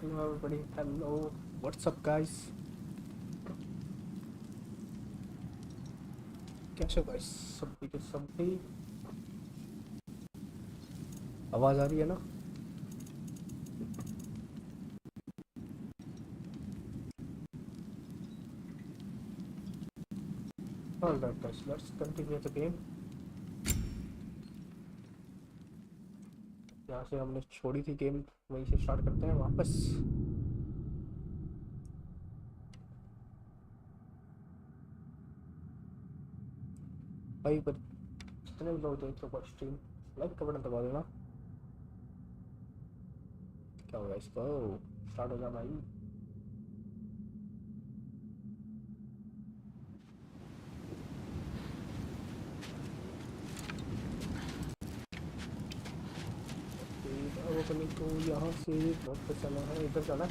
Hello everybody, hello, what's up guys? कैसे हो guys? सभी के सभी आवाज आ रही है ना? Alright guys, let's continue the game. यहाँ से हमने छोड़ी थी गेम, वहीं से स्टार्ट करते हैं वापस. भाई पर जितने भी लोग देख रहे हो स्ट्रीम लाइक का बटन दबा देना. क्या होगा इसको? स्टार्ट हो जा भाई. अपने को यहाँ से बहुत पसंद है, इधर जाना.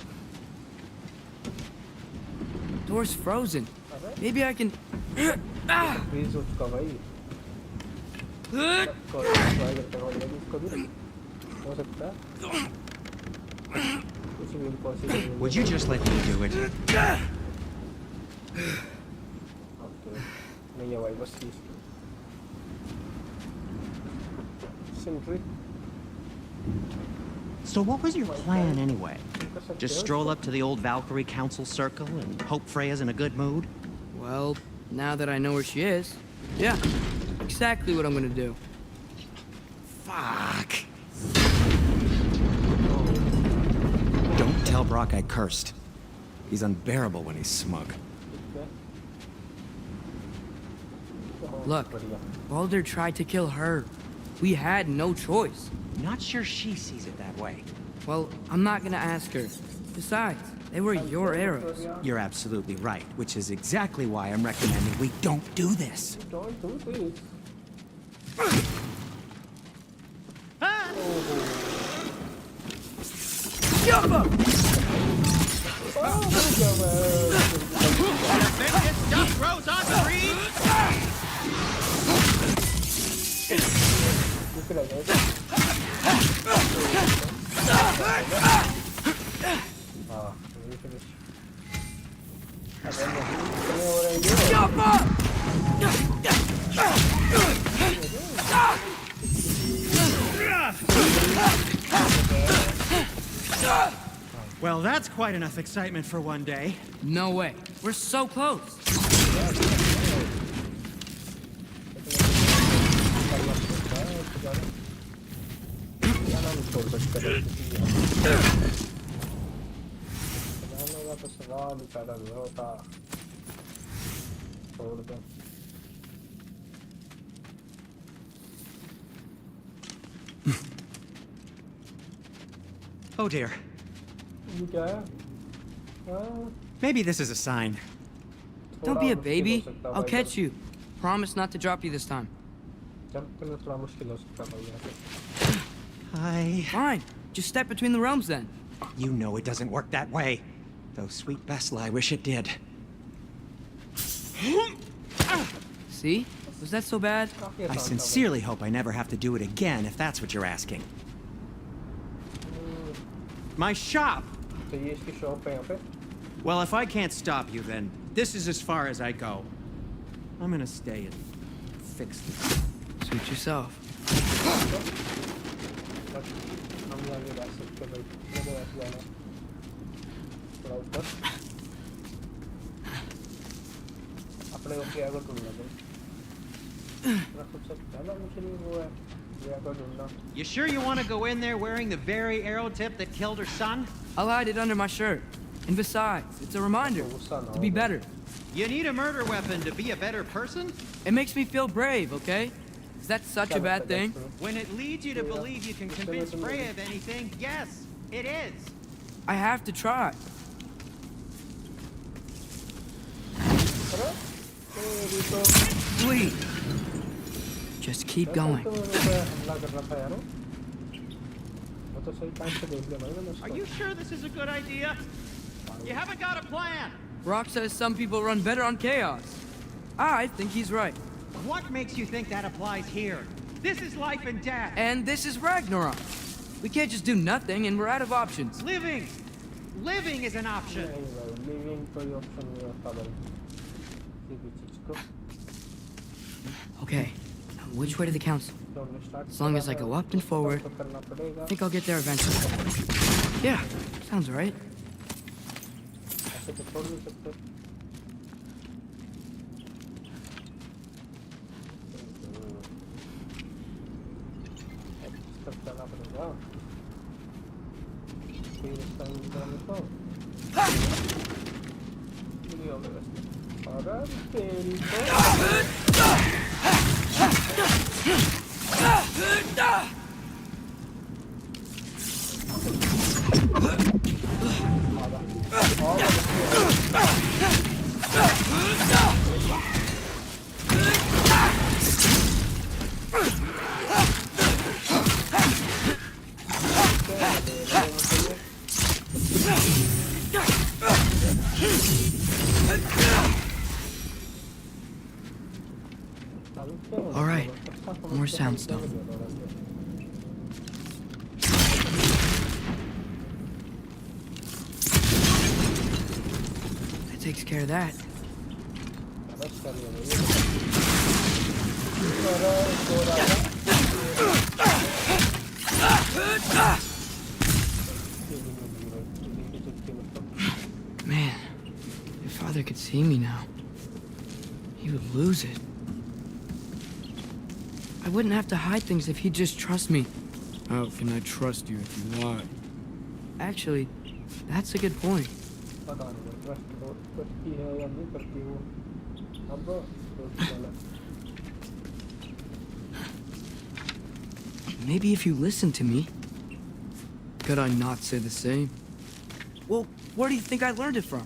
Door's frozen. Maybe I can. Freeze हो चुका भाई. ट्राई करते हैं भाई, इसको भी हो सकता है. कुछ भी impossible. Would you just let me do it? Okay नहीं है भाई, बस चीज simply. So what was your plan anyway? Just stroll up to the old Valkyrie Council circle and hope Freya's in a good mood? Well, now that I know where she is, yeah, exactly what I'm gonna do. Fuck. Don't tell Brock I cursed. He's unbearable when he's smug. Look, Baldur tried to kill her. We had no choice. Not sure she sees it that way. Well, I'm not gonna ask her. Besides, they were your arrows. You're absolutely right, which is exactly why I'm recommending we don't do this. Don't do this. Jump up! This stuff grows on trees! Jump up! Well, that's quite enough excitement for one day. No way. We're so close. Oh dear. Maybe this is a sign. Don't be a baby. I'll catch you. Promise not to drop you this time. Fine. Just step between the realms then. You know it doesn't work that way. Though sweet Bessel, I wish it did. See? Was that so bad? I sincerely hope I never have to do it again, if that's what you're asking. My shop! Well, if I can't stop you, then this is as far as I go. I'm gonna stay and fix this. Suit yourself. You sure you want to go in there wearing the very arrow tip that killed her son? I'll hide it under my shirt. And besides, it's a reminder to be better. You need a murder weapon to be a better person? It makes me feel brave, okay? Is that such a bad thing? When it leads you to believe you can convince Freya of anything, yes, it is. I have to try. Please. Just keep going. Are you sure this is a good idea? You haven't got a plan. Brock says some people run better on chaos. I think he's right. What makes you think that applies here? This is life and death. And this is Ragnarok. We can't just do nothing and we're out of options. Living. living is an option. नहीं भाई living कोई option नहीं होता भाई किसी भी चीज को Okay, now which way to the council? तो हमने start As long as I go up and forward, तो करना पड़ेगा I think I'll get there eventually. Yeah, sounds right. ऐसे तो छोड़ नहीं सकते तब चलना पड़ेगा फिर इस टाइम जाने तो नहीं होगा वैसे और तेरी तो All right, more soundstone. That takes care of that. Man, if Father could see me now, he would lose it. I wouldn't have to hide things if he'd just trust me. How can I trust you if you lie? Actually, that's a good point. पता नहीं trust करती है या नहीं करती वो अब Maybe if you listen to me. Could I not say the same? Well, where do you think I learned it from?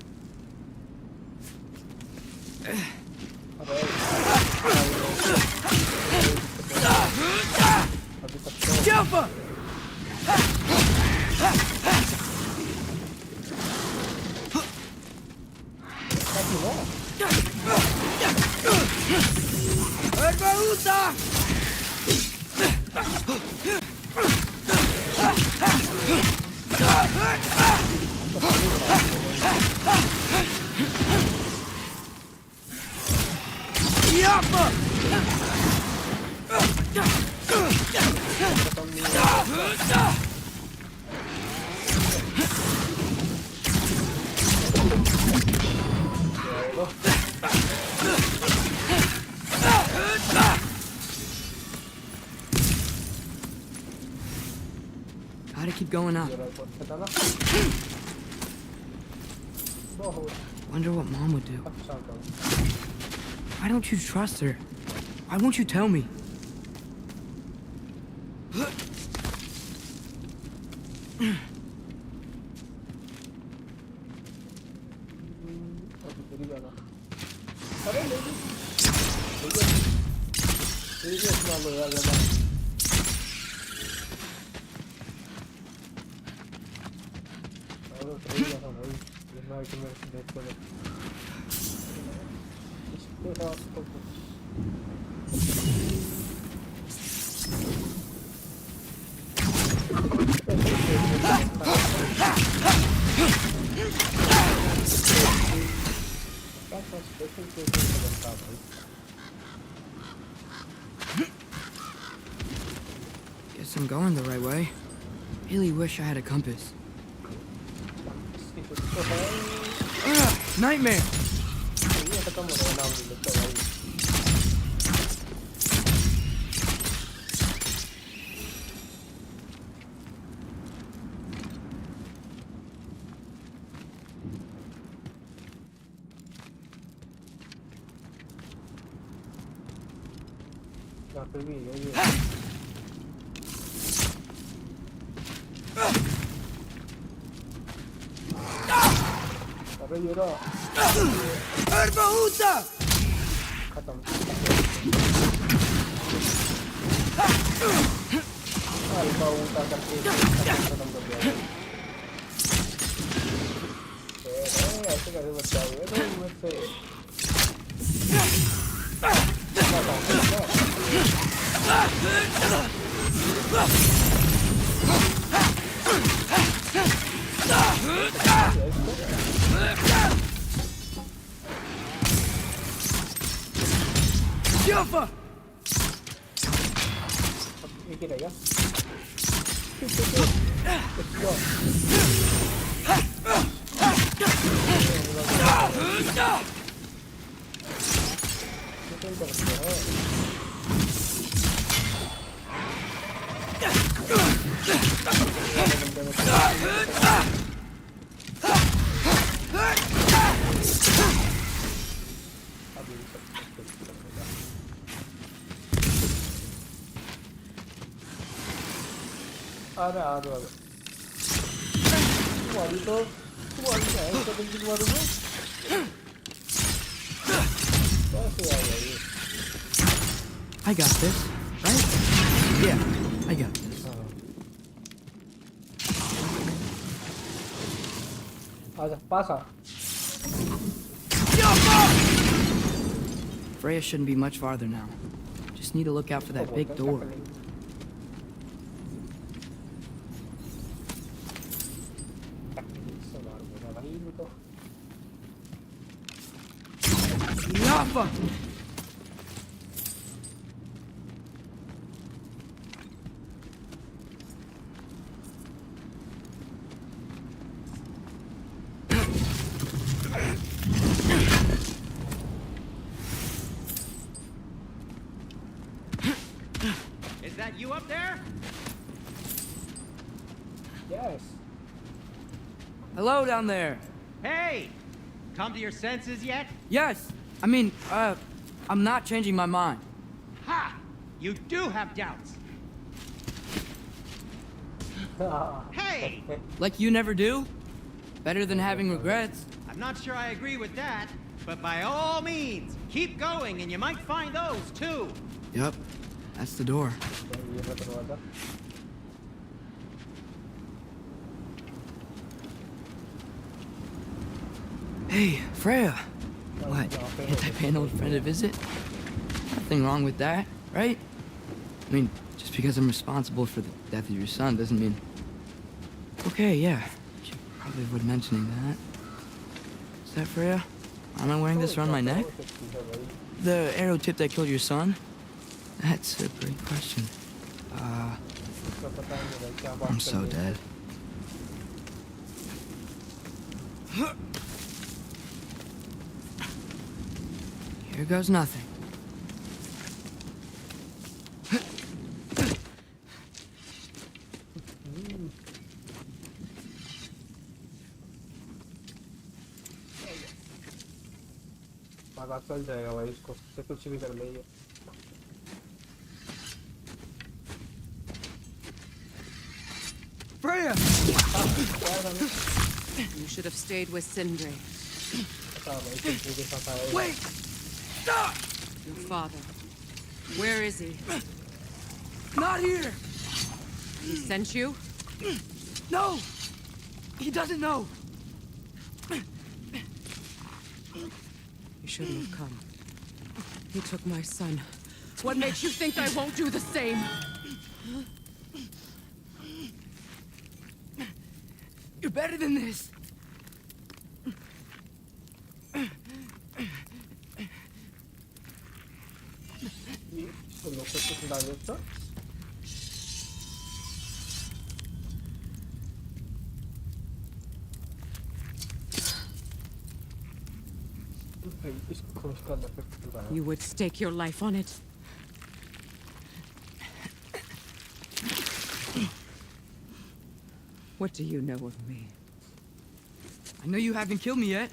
Jumper! Gotta keep going up. Wonder what Mom would do. Why don't you trust her? Why won't you tell me? Guess I'm going the right way. Really wish I had a compass. Nightmare! Jaffa! एक ही रहेगा Let's go. Defend करते हैं अभी सब कुछ करेगा आ रहा तुम्हारी तो तुम्हारी क्या है इसका बिल्कुल मारूंगा कैसे आ गया ये I got this, right? Yeah, I got this. आजा पास आ Freya shouldn't be much farther now. Just need to look out for that big door. Jaffa! Is that you up there? Yes. Hello down there. Hey! Come to your senses yet? Yes, I mean, I'm not changing my mind. Ha! You do have doubts. Hey! Like you never do? Better than having regrets. I'm not sure I agree with that, but by all means, keep going and you might find those too. Yep, that's the door. ये रहा दरवाजा Hey, Freya. What? Can't I pay an old friend a visit? Nothing wrong with that, right? I mean, just because I'm responsible for the death of your son doesn't mean... Okay, yeah. You should probably avoid mentioning that. Is that Freya? Am I wearing this around my neck? The arrow tip that killed your son? That's a great question. I'm so dead. Here goes nothing. पता चल जाएगा भाई इसको से कुछ भी कर लेंगे Freya! You should have stayed with Sindri. पता भाई किसी के साथ आए Wait! Stop! Your father. Where is he? Not here! He sent you? No! He doesn't know! You shouldn't have come. He took my son. What makes you think I won't do the same? You're better than this! इसको लोग को कुछ डाल देता इसको उसका लपेट You would stake your life on it. What do you know of me? I know you haven't killed me yet.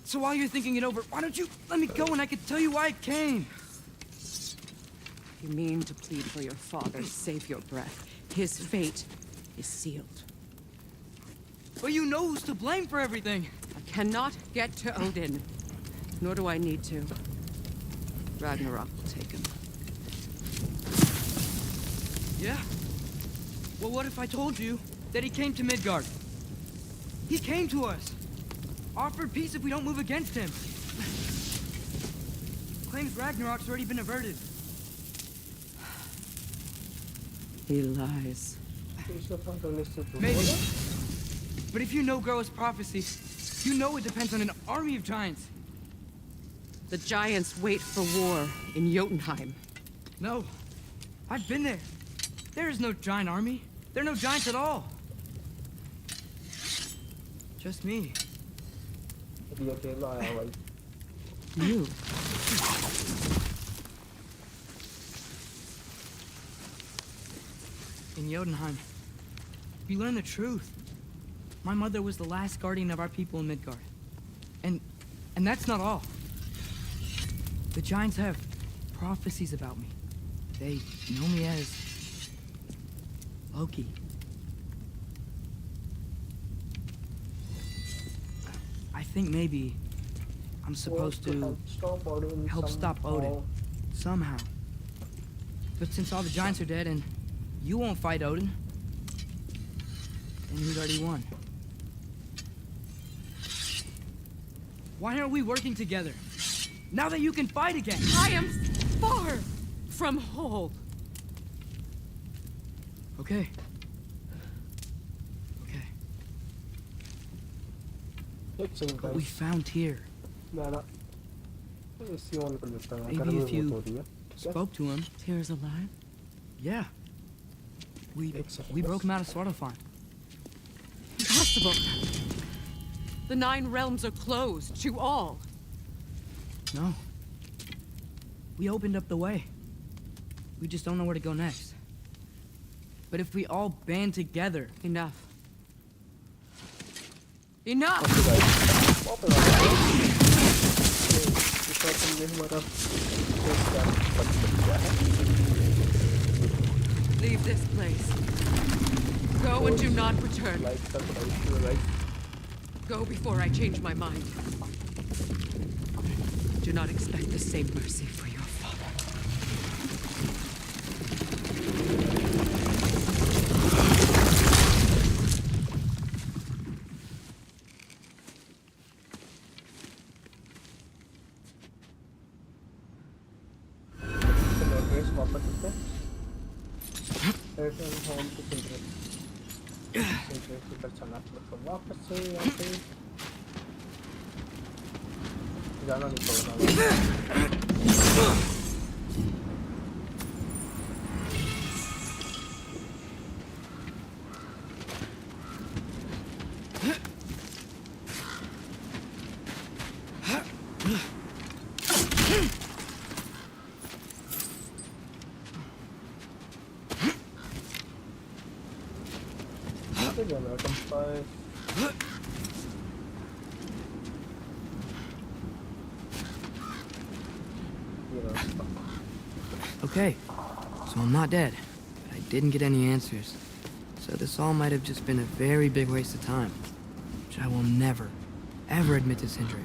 So while you're thinking it over, why don't you let me go and I can tell you why I came? You mean to plead for your father, save your breath. His fate is sealed. But you know who's to blame for everything. I cannot get to Odin. Nor do I need to. Ragnarok will take him. Yeah? Well, what if I told you that he came to Midgard? He came to us. Offered peace if we don't move against him. Claims Ragnarok's already been averted. He lies. Maybe. But if you know Groa's prophecy, you know it depends on an army of giants. The giants wait for war in Jotunheim. No. I've been there. There is no giant army. There are no giants at all. Just me. Dia अकेला आया भाई. You. In Jotunheim, you learn the truth. My mother was the last guardian of our people in Midgard. And that's not all. The giants have prophecies about me. They know me as Loki. I think maybe I'm supposed to help stop Odin somehow. But since all the giants are dead and you won't fight Odin, then he's already won. Why aren't we working together? Now that you can fight again! I am far from whole. Okay. Okay. What we found here. Maybe if you spoke to him. Tyr's alive? Yeah. We broke him out of Svartalfheim. Impossible. The 9 realms are closed to all. No. We opened up the way. We just don't know where to go next. But if we all band together... Enough. Enough! Leave this place. Go and do not return. Go before I change my mind. Do not expect the same mercy for your father. जाना नहीं पड़ेगा. Okay, so I'm not dead, but I didn't get any answers. So this all might have just been a very big waste of time, which I will never, ever admit to Sindri.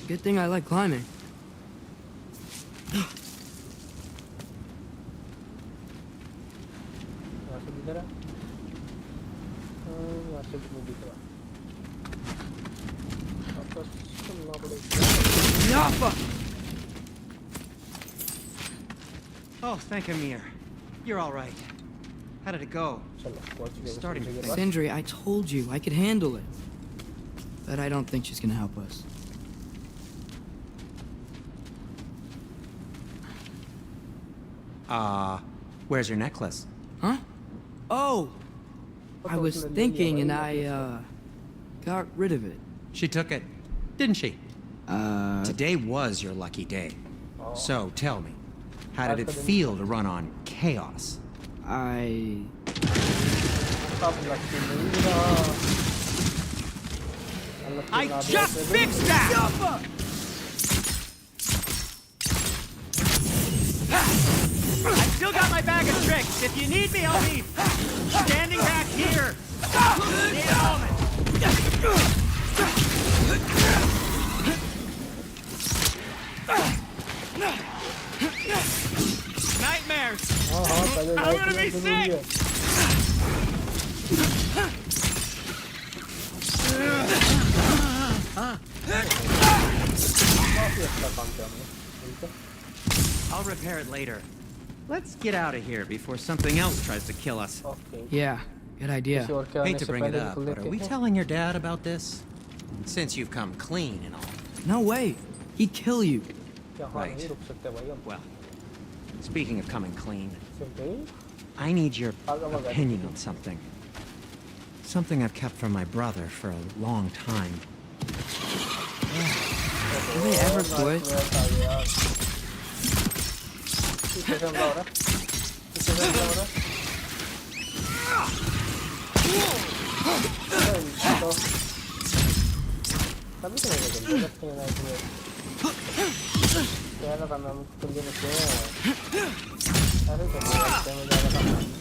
Good thing I like climbing. Oh, thank Amir. You're all right. How did it go? Starting to think. Sindri, I told you I could handle it. But I don't think she's gonna help us. Where's your necklace? Huh? Oh! I was thinking and I, got rid of it. She took it, didn't she? Today was your lucky day. So, tell me, how did it feel to run on chaos? I just fixed that! I still got my bag of tricks. If you need me, I'll be standing back here. Need a moment. Nightmares. I'm gonna be sick. काफी अच्छा काम किया हमने. repair it later. Let's get out of here before something else tries to kill us. Okay Yeah, good idea. किसी और के आने Hate to से bring it पहले up, निकल but are लेते we हैं। telling your dad about this? Since you've come clean and all. No way. He'd kill you. क्या हाँ Right. नहीं रुक सकते भाई हम Well, speaking of coming clean, simple I need your आगे बढ़ा opinion on something. Something I've kept from my brother for a long time. Do they ever quit? पीछे से हमला हो रहा है पीछे से हमला हो रहा है तो तभी तो नहीं निकलते रखते हैं ना इसमें क्या ना करना हम खुद के बच्चे हैं अरे तो रखते हैं मजा आता है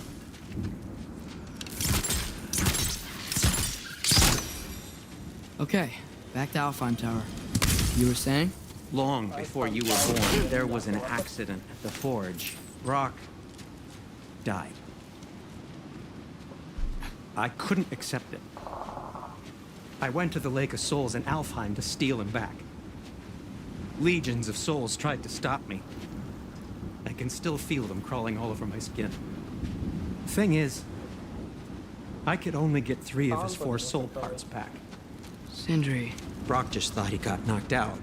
Okay, back to Alfheim Tower. You were saying? Long before you were born, there was an accident at the forge. Brock died. I couldn't accept it. I went to the Lake of Souls in Alfheim to steal him back. Legions of souls tried to stop me. I can still feel them crawling all over my skin. Thing is, I could only get 3 of his 4 soul parts back. Sindri. Brock just thought he got knocked out.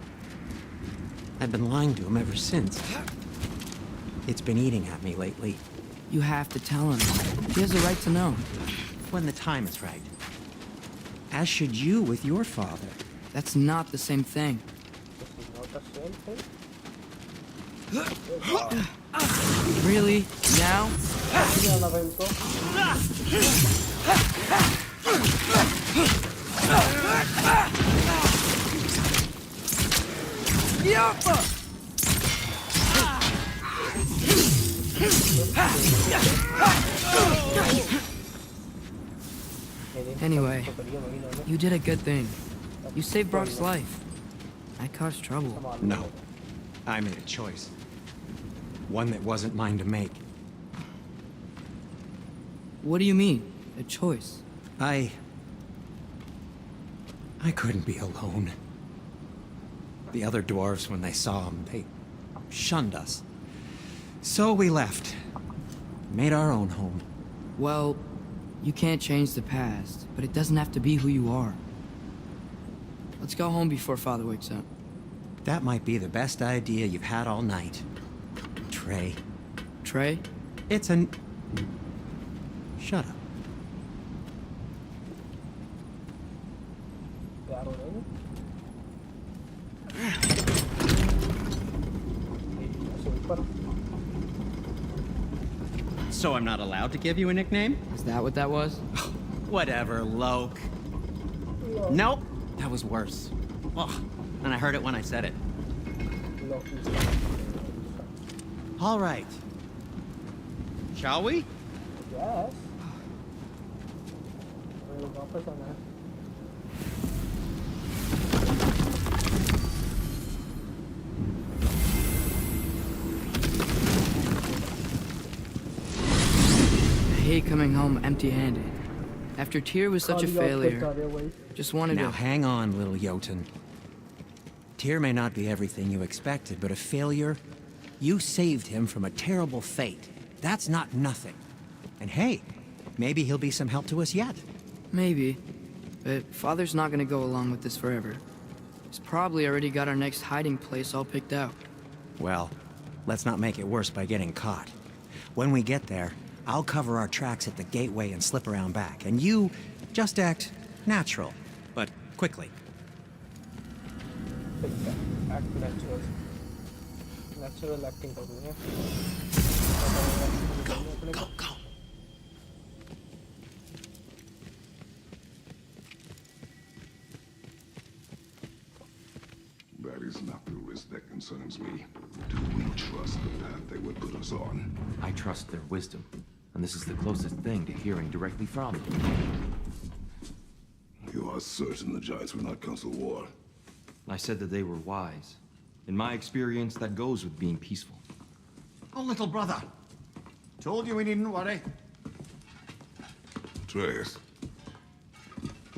I've been lying to him ever since. It's been eating at me lately. You have to tell him. He has a right to know. When the time is right. As should you with your father. That's not the same thing. not the same thing Really? Now? नहीं आना भाई इनको Anyway, you did a good thing. You saved Brock's life. I caused trouble. No. I made a choice. One that wasn't mine to make. What do you mean? A choice? I couldn't be alone. The other dwarves, when they saw him, they shunned us. So we left. Made our own home. Well, you can't change the past, but it doesn't have to be who you are. Let's go home before Father wakes up. That might be the best idea you've had all night. Trey. Trey? It's an... Shut up. प्यार हो रहा है ऐसे ऊपर So I'm not allowed to give you a nickname? Is that what that was? Whatever, Loke. Nope. That was worse. Ugh. And I heard it when I said it. All right. Shall we? Yes. वापस आना है I hate coming home empty-handed. After Tyr was such a failure, just wanted Now to... hang on, little Jotun. Tyr may not be everything you expected, but a failure? You saved him from a terrible fate. That's not nothing. And hey, maybe he'll be some help to us yet. Maybe. But Father's not gonna go along with this forever. He's probably already got our next hiding place all picked out. Well, let's not make it worse by getting caught. When we get there, I'll cover our tracks at the gateway and slip around back. And you just act natural, but quickly. Act natural. Natural acting करनी है Go, go. That is not the risk that concerns me. Do we trust the path they would put us on? I trust their wisdom, and this is the closest thing to hearing directly from them. You are certain the Giants were not Council War? I said that they were wise. In my experience, that goes with being peaceful. Oh, little brother. Told you we needn't worry. Atreus,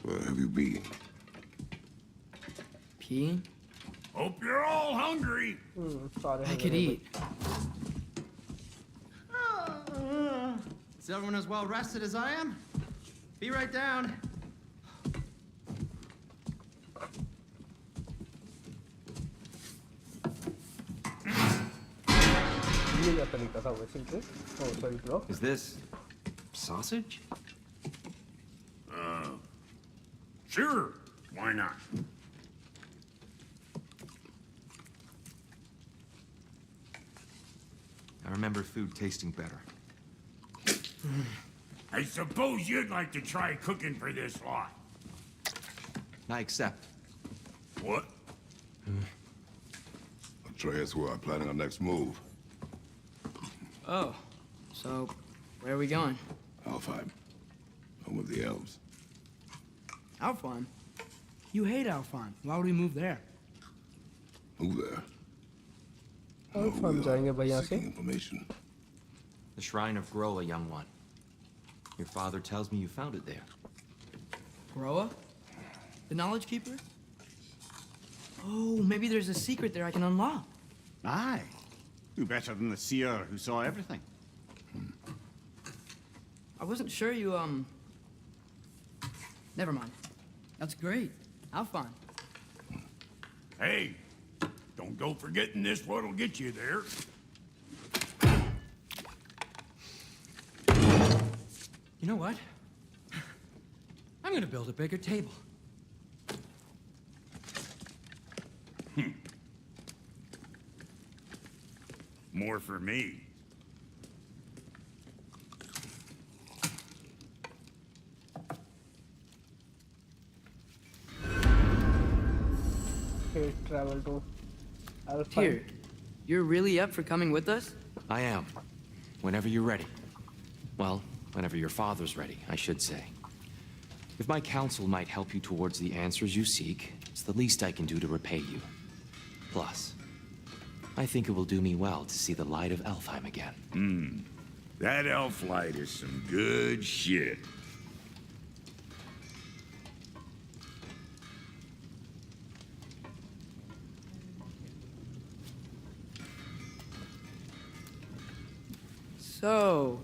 where have you been? Peeing? Hope you're all hungry. सारे I could eat. Is everyone as well rested as I am? Be right down. ये क्या तरीका था वैसे के? Oh, sorry, bro. Is this sausage? Sure, why not? I remember food tasting better. I suppose you'd like to try cooking for this lot. I accept. What? Atreus, we're planning our next move. Oh, so where are we going? Alfheim. Home of the elves. Alfheim? You hate Alfheim. Why would we move there? Move there. Alfheim जाएंगे भाई यहाँ से. Seeking information. The Shrine of Groa, young one. Your father tells me you found it there. Groa? The Knowledge Keeper? Oh, maybe there's a secret there I can unlock. Aye. Who better than the seer who saw everything? I wasn't sure you, Never mind. That's great. Alfheim. Hey, don't go forgetting this what'll get you there. You know what? I'm gonna build a bigger table. More for me. Okay, travel to Alfheim. Here, you're really up for coming with us? I am. Whenever you're ready. Well, whenever your father's ready, I should say. If my counsel might help you towards the answers you seek, it's the least I can do to repay you. Plus, I think it will do me well to see the light of Alfheim again. That elf light is some good shit. So,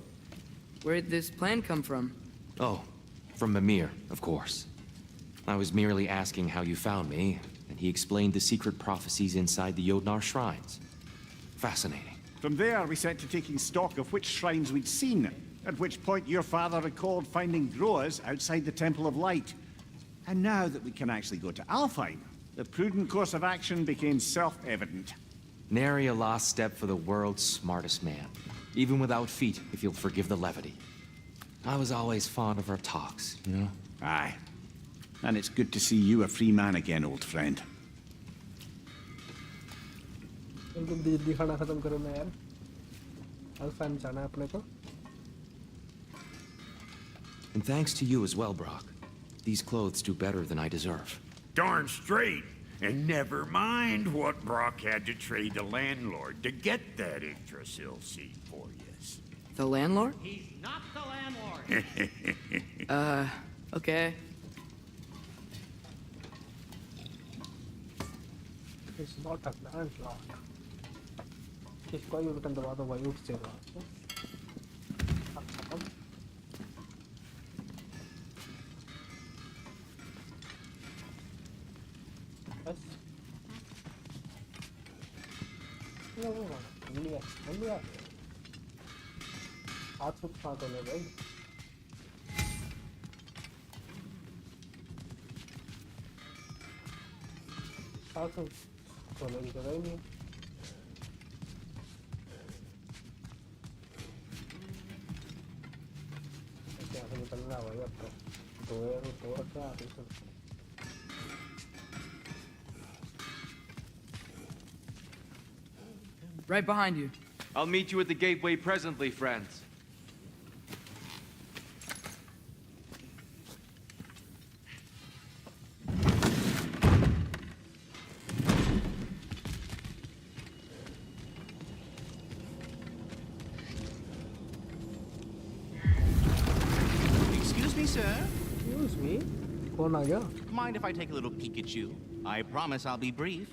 where'd this plan come from? Oh, from Mimir, of course. I was merely asking how you found me, and he explained the secret prophecies inside the Jotnar shrines. Fascinating. From there, we set to taking stock of which shrines we'd seen, at which point your father recalled finding Groas outside the Temple of Light. And now that we can actually go to Alfheim, the prudent course of action became self-evident. Nary a lost step for the world's smartest man. Even without feet, if you'll forgive the levity. I was always fond of our talks, you know? Aye. And it's good to see you a free man again, old friend. इनको जल्दी खाना खत्म करो ना यार. Alfheim जाना है अपने को. And thanks to you as well, Brock. These clothes do better than I deserve. Darn straight. And never mind what Brock had to trade the landlord to get that Yggdrasil seed for you. The landlord? He's not the landlord. Okay. It's not a landlord. इसको ही button दबा दो भाई उठ जाएगा. बस. लिया. हाथ से साथ होने भाई. साथ से होने की जगह ही नहीं. क्या से निकलना भाई अब तो दो रखा है. Right behind you. I'll meet you at the gateway presently, friends. Excuse me, sir. Excuse me. कौन आ गया? Mind if I take a little peek at you? I promise I'll be brief.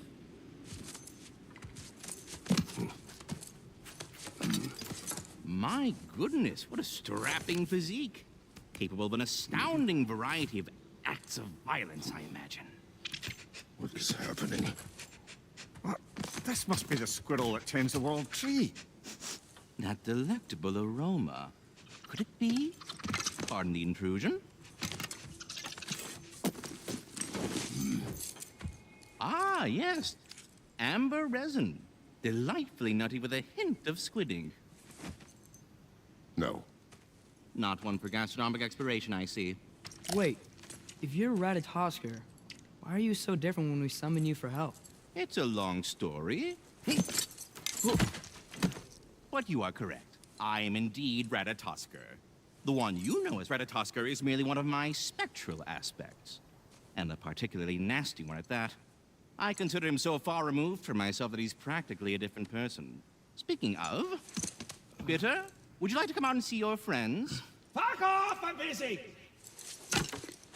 My goodness, what a strapping physique. Capable of an astounding variety of acts of violence, I imagine. What is happening? What? This must be the squirrel that tends the world tree. That delectable aroma. Could it be? Pardon the intrusion. Ah, yes. Amber resin. Delightfully nutty with a hint of squidding. No. Not one for gastronomic exploration, I see. Wait, if you're Ratatosker, why are you so different when we summon you for help? It's a long story. But you are correct. I am indeed Ratatosker. The one you know as Ratatosker is merely one of my spectral aspects. And a particularly nasty one at that. I consider him so far removed from myself that he's practically a different person. Speaking of, Bitter, would you like to come out and see your friends? Fuck off! I'm busy!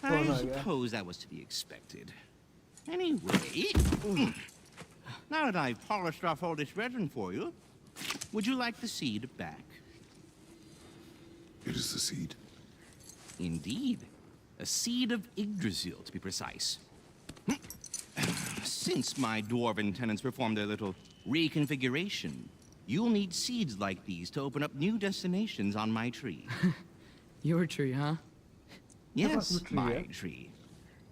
I suppose that was to be expected. Anyway, now that I've polished off all this resin for you, would you like the seed back? It is the seed. Indeed. A seed of Yggdrasil, to be precise. Since my dwarven tenants performed their little reconfiguration, you'll need seeds like these to open up new destinations on my tree. Your tree, huh? Yes, my tree.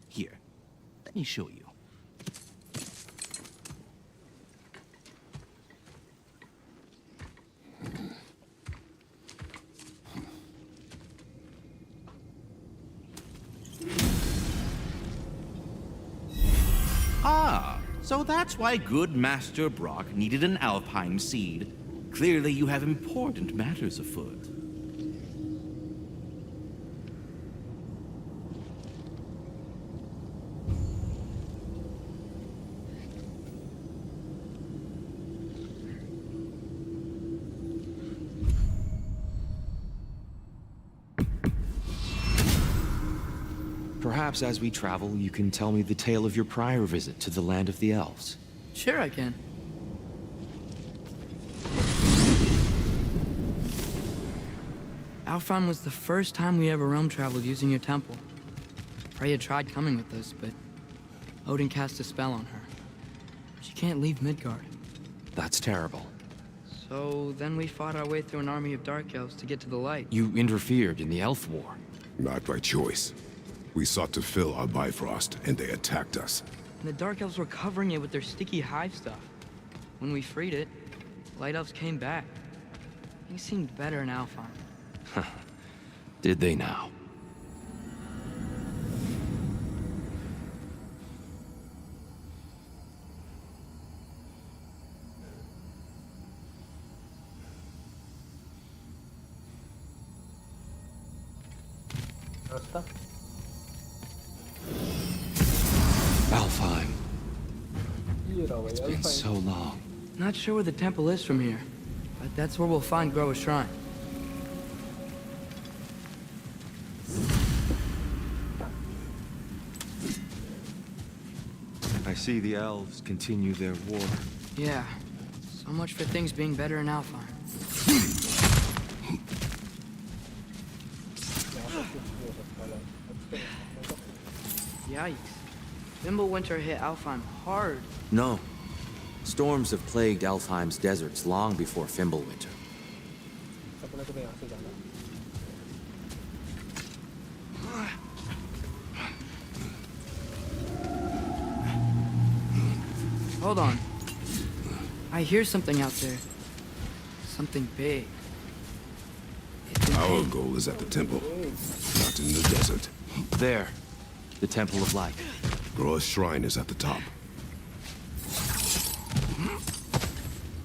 Here, let me show you. Ah, so that's why good Master Brock needed an Alpine seed. Clearly you have important matters afoot. Perhaps as we travel, you can tell me the tale of your prior visit to the land of the elves. Sure I can. Alfheim was the first time we ever realm traveled using your temple. Freya tried coming with us, but Odin cast a spell on her. She can't leave Midgard. That's terrible. So then we fought our way through an army of dark elves to get to the light. You interfered in the elf war. Not by choice. We sought to fill our Bifrost, and they attacked us. And the dark elves were covering it with their sticky hive stuff. When we freed it, light elves came back. Things seemed better in Alfheim. Did they now? Rasta? Alfheim. Iya raw It's भाई been Alpine. so long. Not sure where the temple is from here, but that's where we'll find Groa's shrine. I see the elves continue their war. Yeah, so much for things being better in Alfheim. Yikes. Fimbulwinter hit Alfheim hard. No. Storms have plagued Alfheim's deserts long before Fimbulwinter. अपने को तो यहाँ से जाना है। Hold on. I hear something out there. Something big. It's a Our thing. goal is at the temple, not in the desert. There. The Temple of Light. Groa's shrine is at the top.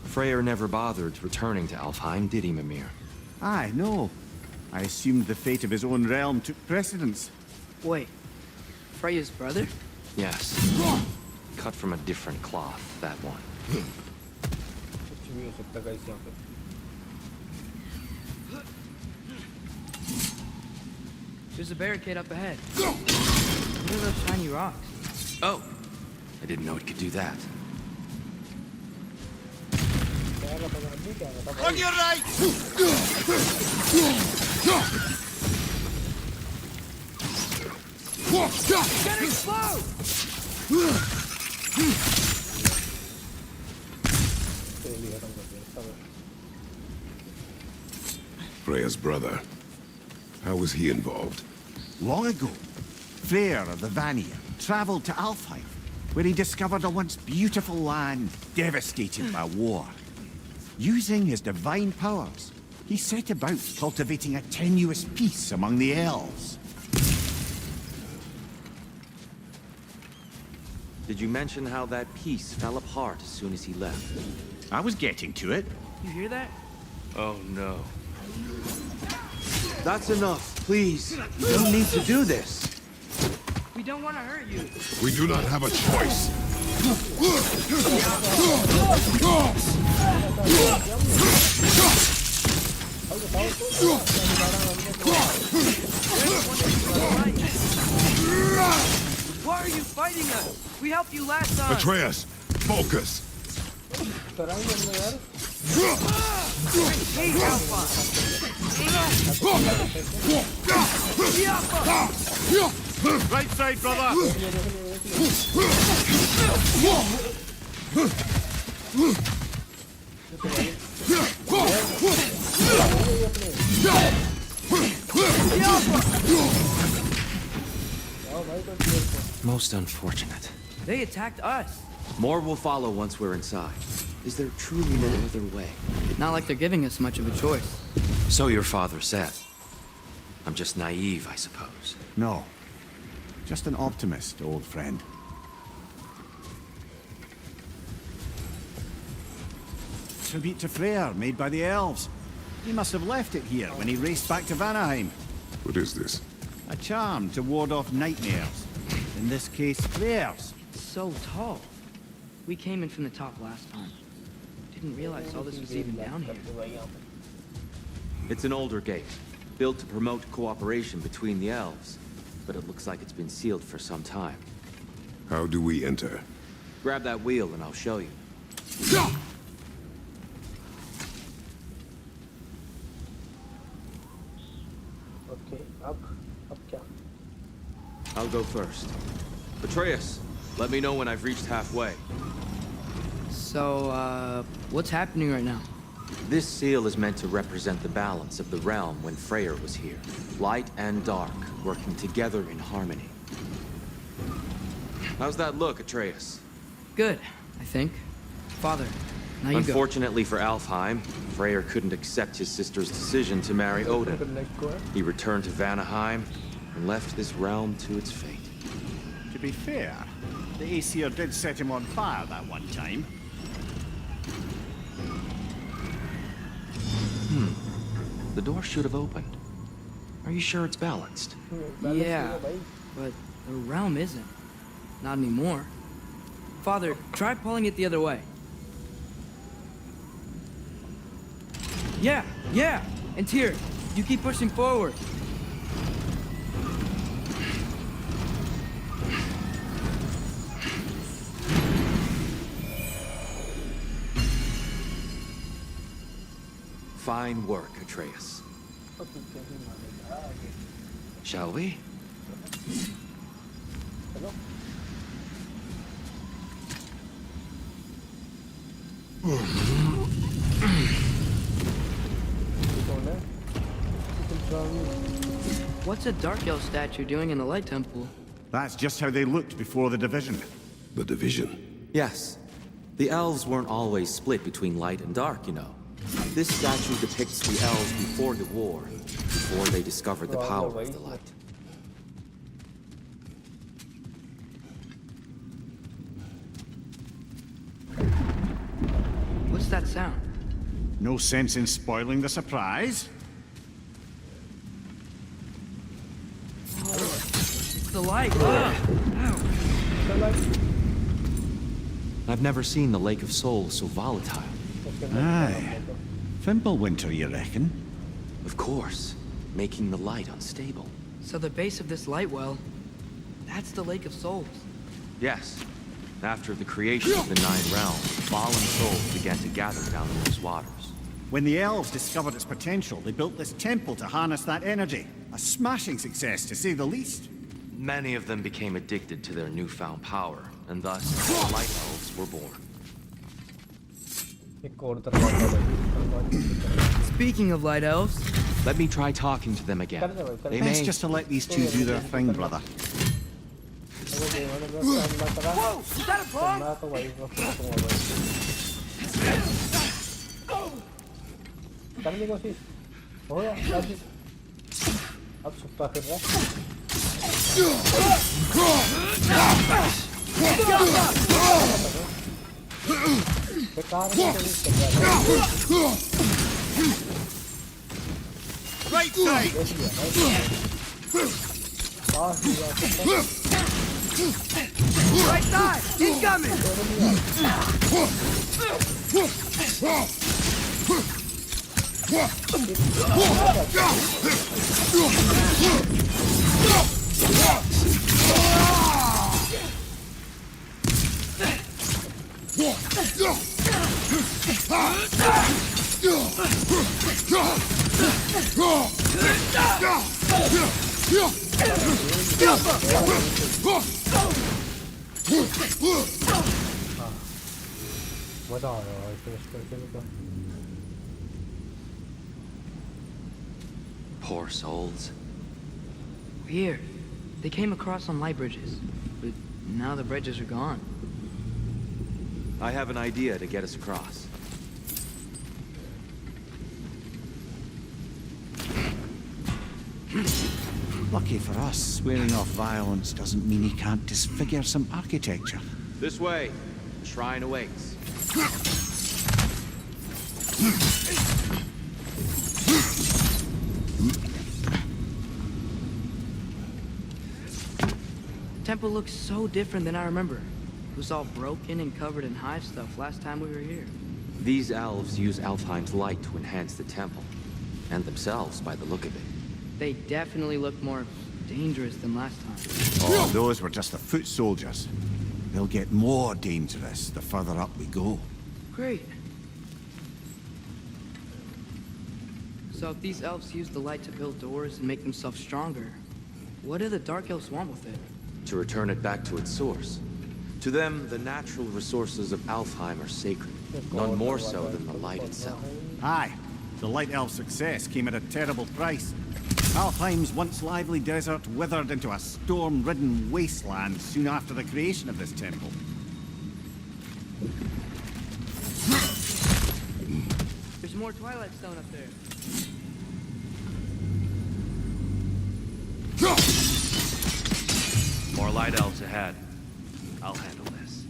Freyr never bothered returning to Alfheim, did he, Mimir? Aye, no. I assumed the fate of his own realm took precedence. Wait. Freya's brother? Yes. Cut from a different cloth, that one. कुछ भी हो सकता है guys यहाँ पे। There's a barricade up ahead. What are those shiny rocks? Oh! I didn't know it could do that. यार On your right! Getting slow! Freya's brother. How was he involved? Long ago, Freyr of the Vanir traveled to Alfheim, where he discovered a once beautiful land devastated by war. Using his divine powers, he set about cultivating a tenuous peace among the elves. Did you mention how that peace fell apart as soon as he left? I was getting to it. You hear that? Oh no. That's enough, please. You don't need to do this. We don't want to hurt you. We do not have a choice. Why are you fighting us? We helped you last time. Atreus, focus. Hey, Alpha. Right side, brother! Most unfortunate. They attacked us. More will follow once we're inside. Is there truly no other way? Not like they're giving us much of a choice. So your father said. I'm just naive, I suppose. No. Just an optimist, old friend. Tribute to Freyr, made by the elves. He must have left it here when he raced back to Vanaheim. What is this? A charm to ward off nightmares. In this case, Freyr's. So tall. We came in from the top last time. Didn't realize all this was even down here. It's an older gate, built to promote cooperation between the elves. But it looks like it's been sealed for some time. How do we enter? Grab that wheel and I'll show you. Okay, up kya? I'll go first. Atreus, let me know when I've reached halfway. So, what's happening right now? This seal is meant to represent the balance of the realm when Freyr was here. Light and dark, working together in harmony. How's that look, Atreus? Good, I think. Father, now you go. Unfortunately for Alfheim, Freyr couldn't accept his sister's decision to marry Odin. He returned to Vanaheim and left this realm to its fate. To be fair, the Aesir did set him on fire that one time. The door should have opened. Are you sure it's balanced? Yeah, but the realm isn't. Not anymore. Father, try pulling it the other way. Yeah! And Tyr, you keep pushing forward. Fine work, Atreus. Shall we? What's a Dark Elf statue doing in the Light Temple? That's just how they looked before the division. The division. Yes. The elves weren't always split between light and dark, you know. This statue depicts the elves before the war, before they discovered the power of the light. What's that sound? No sense in spoiling the surprise. It's the light. Ow. I've never seen the Lake of Souls so volatile. Aye. Fimbulwinter, you reckon? Of course, making the light unstable. So the base of this light well, that's the Lake of Souls. Yes. After the creation of the Nine Realms, fallen souls began to gather down in those waters. When the elves discovered its potential, they built this temple to harness that energy. A smashing success, to say the least. Many of them became addicted to their newfound power, and thus the Light Elves were born. एक और दरवाजा भाई Speaking of light elves, Let me try talking to them again. They Best may... just to let these two do their thing, brother. Whoa! Is that a bomb? करने की कोशिश हो गया अब छुपा फिर रहा बेकार Right side! right side, incoming. मजा आ रहा है फिनिश करके भी तो Poor souls. Weird. They came across on light bridges, but now the bridges are gone. I have an idea to get us across. Lucky for us, swearing off violence doesn't mean he can't disfigure some architecture. This way. The shrine awaits. Temple looks so different than I remember. It was all broken and covered in hive stuff last time we were here. These elves use Alfheim's light to enhance the temple, and themselves by the look of it. They definitely look more dangerous than last time. Oh, those were just the foot soldiers. They'll get more dangerous the further up we go. Great. So if these elves use the light to build doors and make themselves stronger, what do the Dark Elves want with it? To return it back to its source. To them, the natural resources of Alfheim are sacred, none more so than the light itself. Aye, the Light Elf success came at a terrible price. Alfheim's once lively desert withered into a storm-ridden wasteland soon after the creation of this temple. There's more Twilight Stone up there. More light elves ahead. I'll handle this.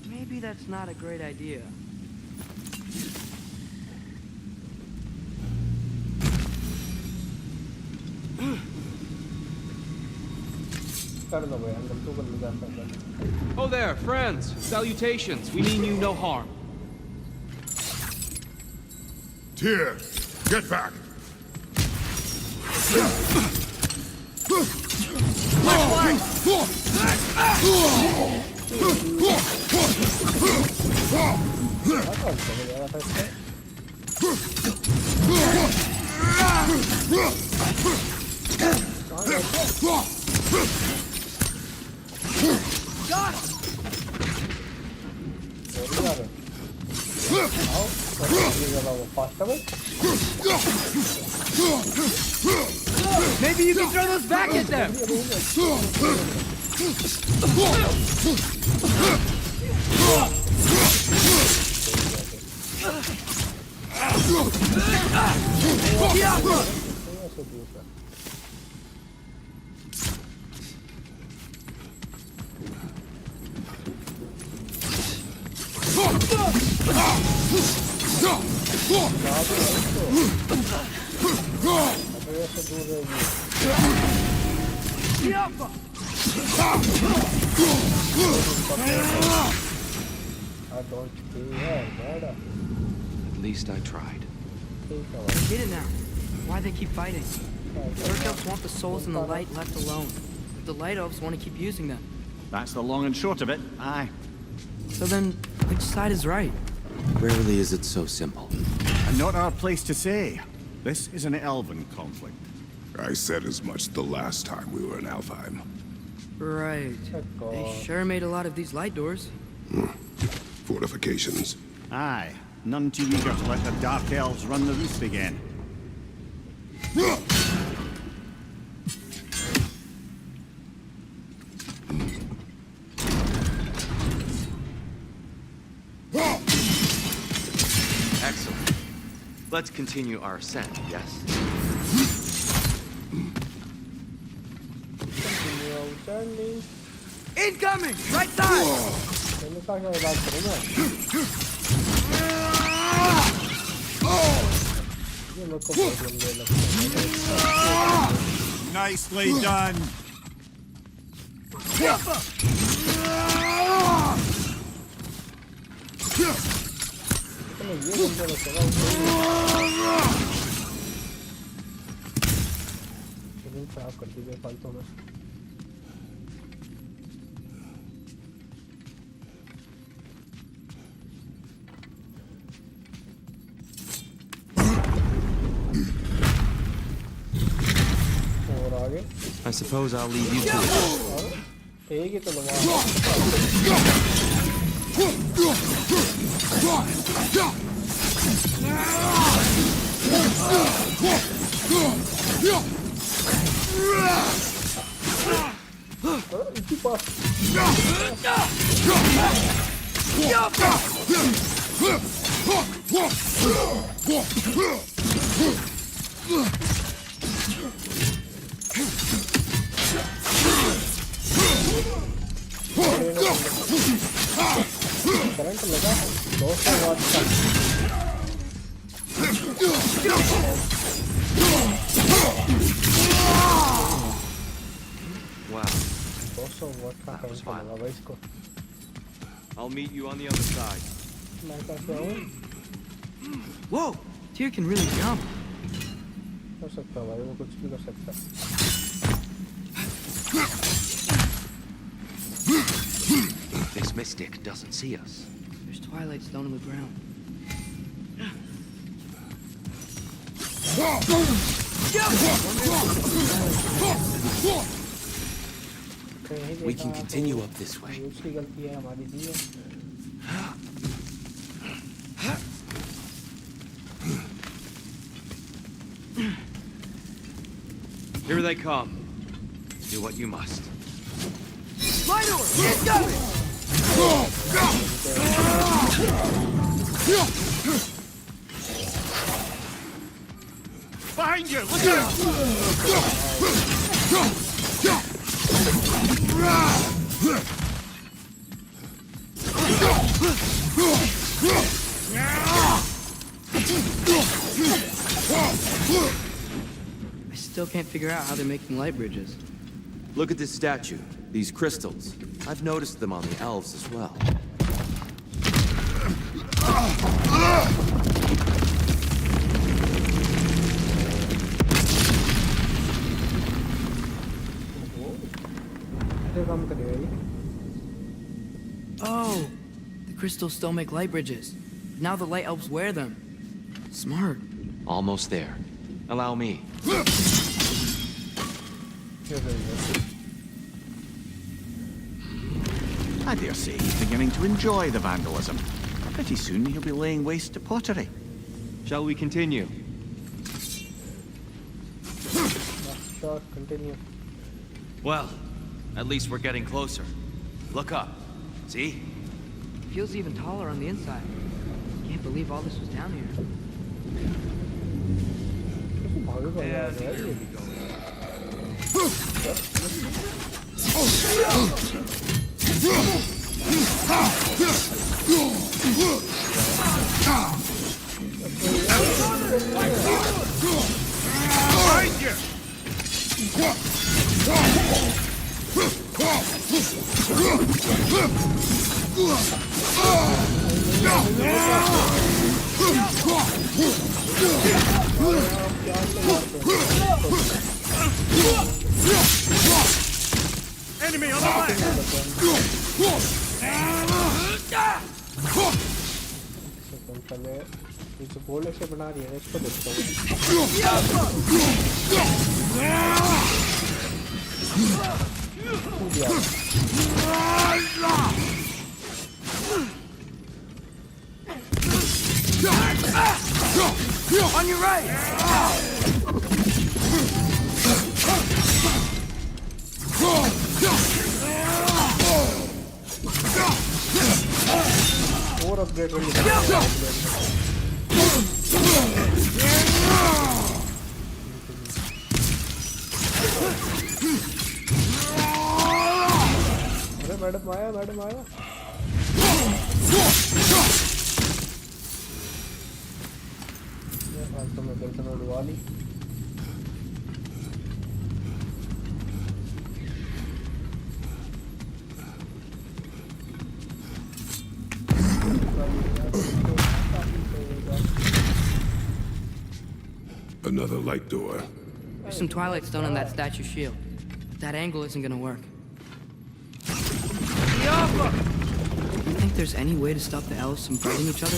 Maybe that's not a great idea. Oh there, friends! Salutations! We mean you no harm. Tyr, get back! Got him! Maybe you can throw those back at them! At least I tried. I get it now. Why they keep fighting. Dark Elves want the souls in the light left alone. But the Light Elves want to keep using them. That's the long and short of it, aye. So then, which side is right? Rarely is it so simple. And not our place to say. This is an elven conflict. I said as much the last time we were in Alfheim. Right. They sure made a lot of these light doors. Fortifications. Aye, none too eager to let the Dark Elves run the roost again. Excellent. Let's continue our ascent, yes? Incoming! Right side! Ini tak ada bantuan. Ini lo kau boleh Nicely done. Ini saaf कर दीजिए फालतू में. और आगे. I suppose I'll leave you to it. एक ही तो लगा. इसी पास. करंट लगा 200 वाट का. Wow. 200 वाट का करंट लगा भाई इसको. I'll meet you on the other side. मैं कैसे आऊँ? Whoa! Tyr can really jump. कर सकता भाई, वो कुछ भी कर सकता. This mystic doesn't see us. There's twilight stone on the ground. We can continue up this way. उसकी गलती है हमारी दी है. Here they come. Do what you must. Light door! Get going! Behind you! Look out! I still can't figure out how they're making light bridges. Look at this statue. These crystals. I've noticed them on the elves as well. Oh! The crystals still make light bridges. Now the light elves wear them. Smart. Almost there. Allow me. I dare say he's beginning to enjoy the vandalism. Pretty soon he'll be laying waste to pottery. Shall we continue? Sure, continue. Well, at least we're getting closer. Look up. See? It feels even taller on the inside. Can't believe all this was down here. Yeah, here we go. Enemy on the left! Second पहले ये जो गोल ऐसे बना रही है इसको देखता हूँ On your right! और अपग्रेड वाली अरे मैडम आया आज तो मैं गर्दन उड़वा ली Another light door. There's some Twilight Stone on that statue shield. That angle isn't gonna work. You think there's any way to stop the elves from fighting each other?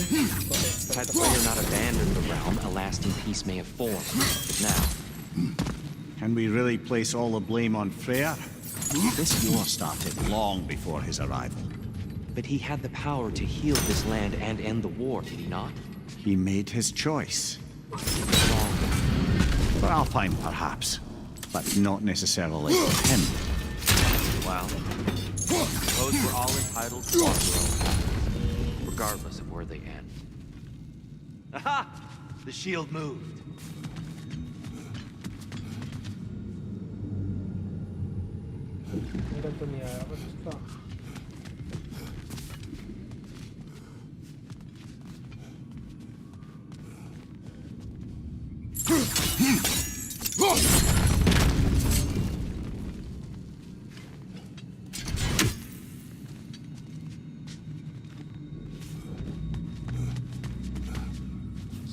Had Freya not abandoned the realm, a lasting peace may have formed. But now, Can we really place all the blame on Freya? This war started long before his arrival. but he had the power to heal this land and end the war, did he not? He made his choice. For Alpine, perhaps, but not necessarily for him. Well, I suppose we're all entitled to our own, regardless of where they end. Aha! The shield moved. मेरा तो नहीं आया बस इसका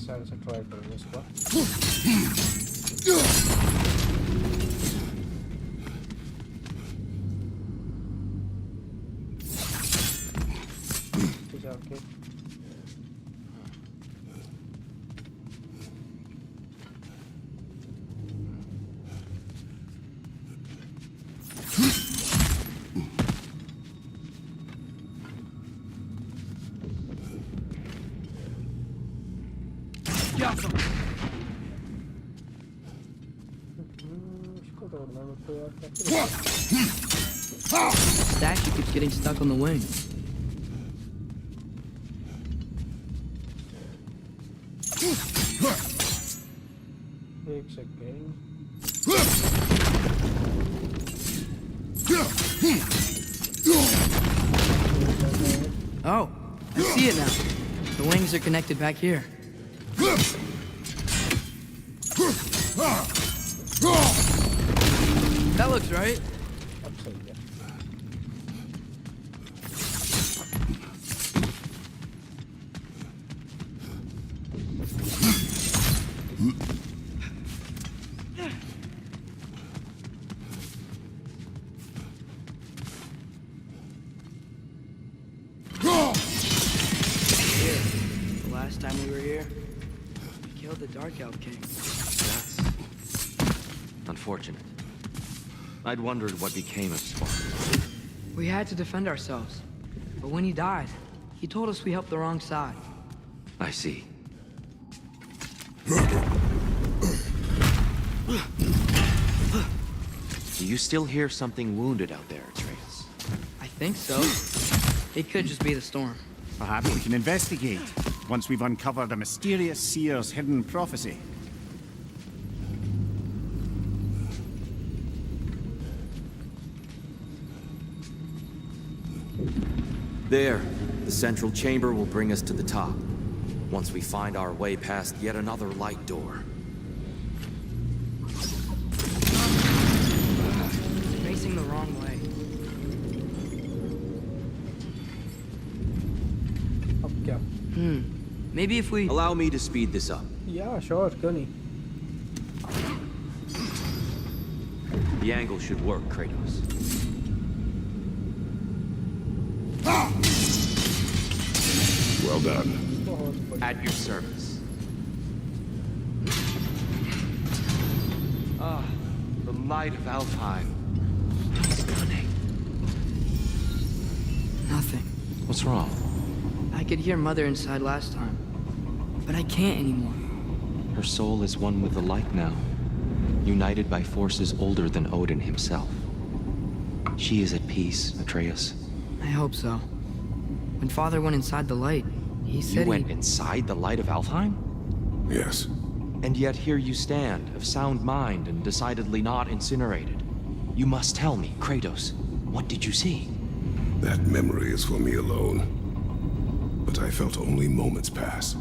side से try करूँगा इसका जाके इसको तोड़ना है तो यार कैसे Statue keeps getting stuck on the wing. एक second Oh, I see it now. The wings are connected back here. That looks right. अब सही है The last time we were here, we killed the Dark Elf King. That's unfortunate. I'd wondered what became of Spark. We had to defend ourselves. But when he died, he told us we helped the wrong side. I see. Do you still hear something wounded out there, Atreus? I think so. It could just be the storm. Perhaps we can investigate, once we've uncovered a mysterious seer's hidden prophecy. There. The central chamber will bring us to the top. Once we find our way past yet another light door. Facing the wrong way. अब क्या Maybe if we... Allow me to speed this up. या sure क्यों नहीं The angle should work, Kratos. Well done. At your service. Ah, the light of Alfheim. Stunning. Nothing. What's wrong? I could hear Mother inside last time, but I can't anymore. Her soul is one with the light now, united by forces older than Odin himself. She is at peace, Atreus. I hope so. When Father went inside the light, he You said went inside the light of Alfheim? Yes. And yet here you stand, of sound mind and decidedly not incinerated. You must tell me, Kratos, what did you see? That memory is for me alone. But I felt only moments pass.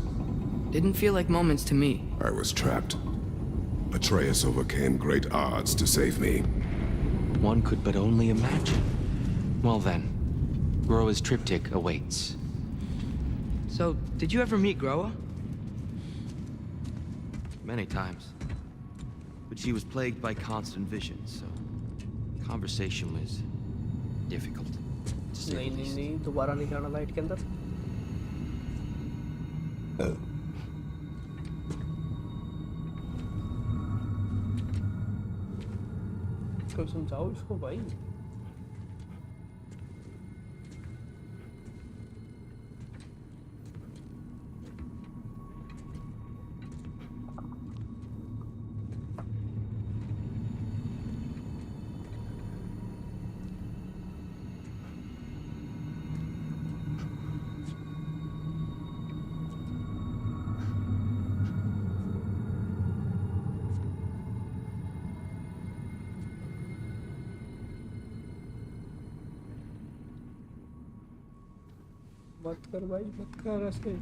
Didn't feel like moments to me. I was trapped. Atreus overcame great odds to save me. One could but only imagine. Well then, Groa's triptych awaits. So, did you ever meet Groa? Many times. But she was plagued by constant visions, so conversation was difficult, to say नहीं the नहीं least. नहीं दोबारा नहीं जाना light के अंदर कोई समझाओ इसको भाई मत कर भाई मत कर ऐसे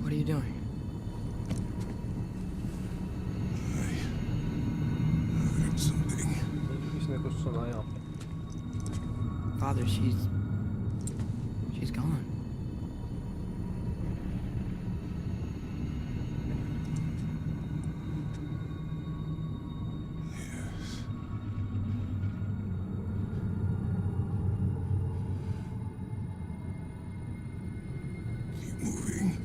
What are you doing? Heard something. किसने कुछ सुना यहाँ पे Father, she's gone. Yes. Keep moving.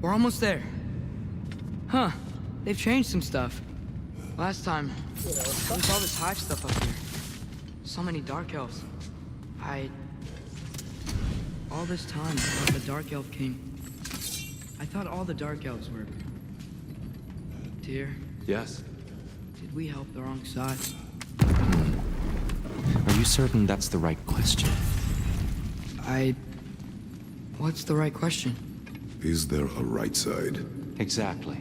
We're almost there. Huh. They've changed some stuff. Last time, there was all this hive stuff up here. So many dark elves. All this time, I thought the dark elf king... I thought all the dark elves were... Tyr, Yes? did we help the wrong side? Are you certain that's the right question? What's the right question? Is there a right side? Exactly.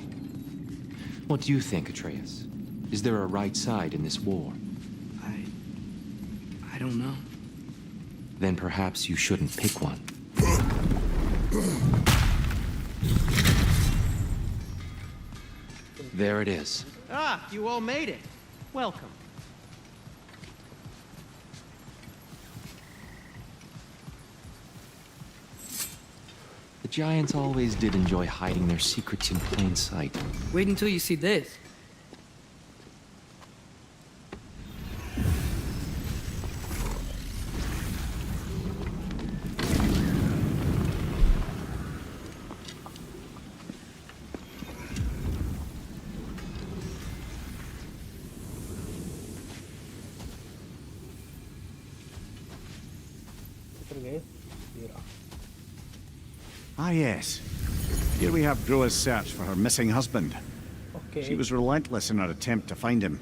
What do you think, Atreus? Is there a right side in this war? I don't know. Then perhaps you shouldn't pick one. There it is. Ah, you all made it. Welcome. The giants always did enjoy hiding their secrets in plain sight. Wait until you see this. किधर गए ये रहा Ah, yes. Here we have Groa's search for her missing husband. Okay She was relentless in her attempt to find him.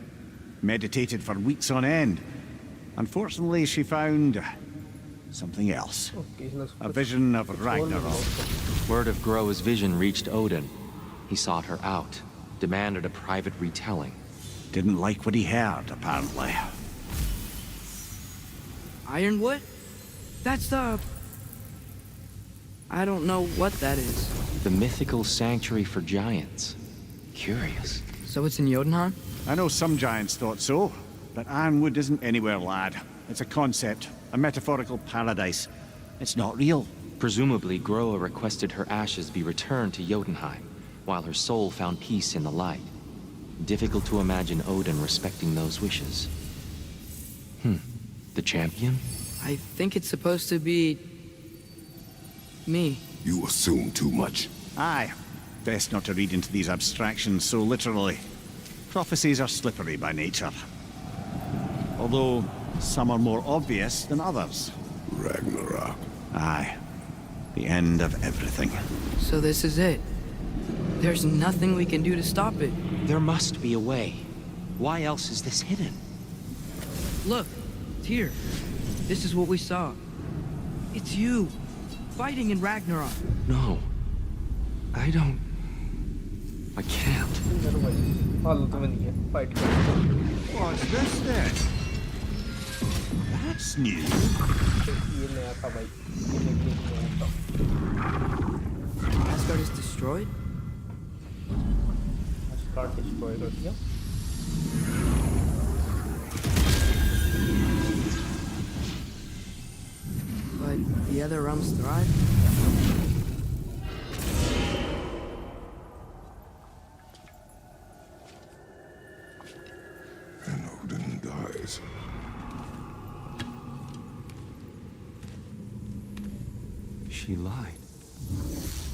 Meditated for weeks on end. Unfortunately, she found... something else. Okay इसने A vision of Ragnarok. Word of Groa's vision reached Odin. He sought her out, demanded a private retelling. Didn't like what he heard, apparently. Ironwood? That's the... I don't know what that is. The mythical sanctuary for giants. Curious. So it's in Jotunheim? I know some giants thought so, but Ironwood isn't anywhere, lad. It's a concept, a metaphorical paradise. It's not real. Presumably, Groa requested her ashes be returned to Jotunheim, while her soul found peace in the light. Difficult to imagine Odin respecting those wishes. The champion? I think it's supposed to be... me. You assume too much. Aye. Best not to read into these abstractions so literally. Prophecies are slippery by nature. Although, some are more obvious than others. Ragnarok. Aye. The end of everything. So this is it. There's nothing we can do to stop it. There must be a way. Why else is this hidden? Look, Tyr. This is what we saw. It's you, fighting in Ragnarok. No. I can't. What's this then? That's new. Asgard is destroyed? But the other realms thrive? And Odin dies. She lied.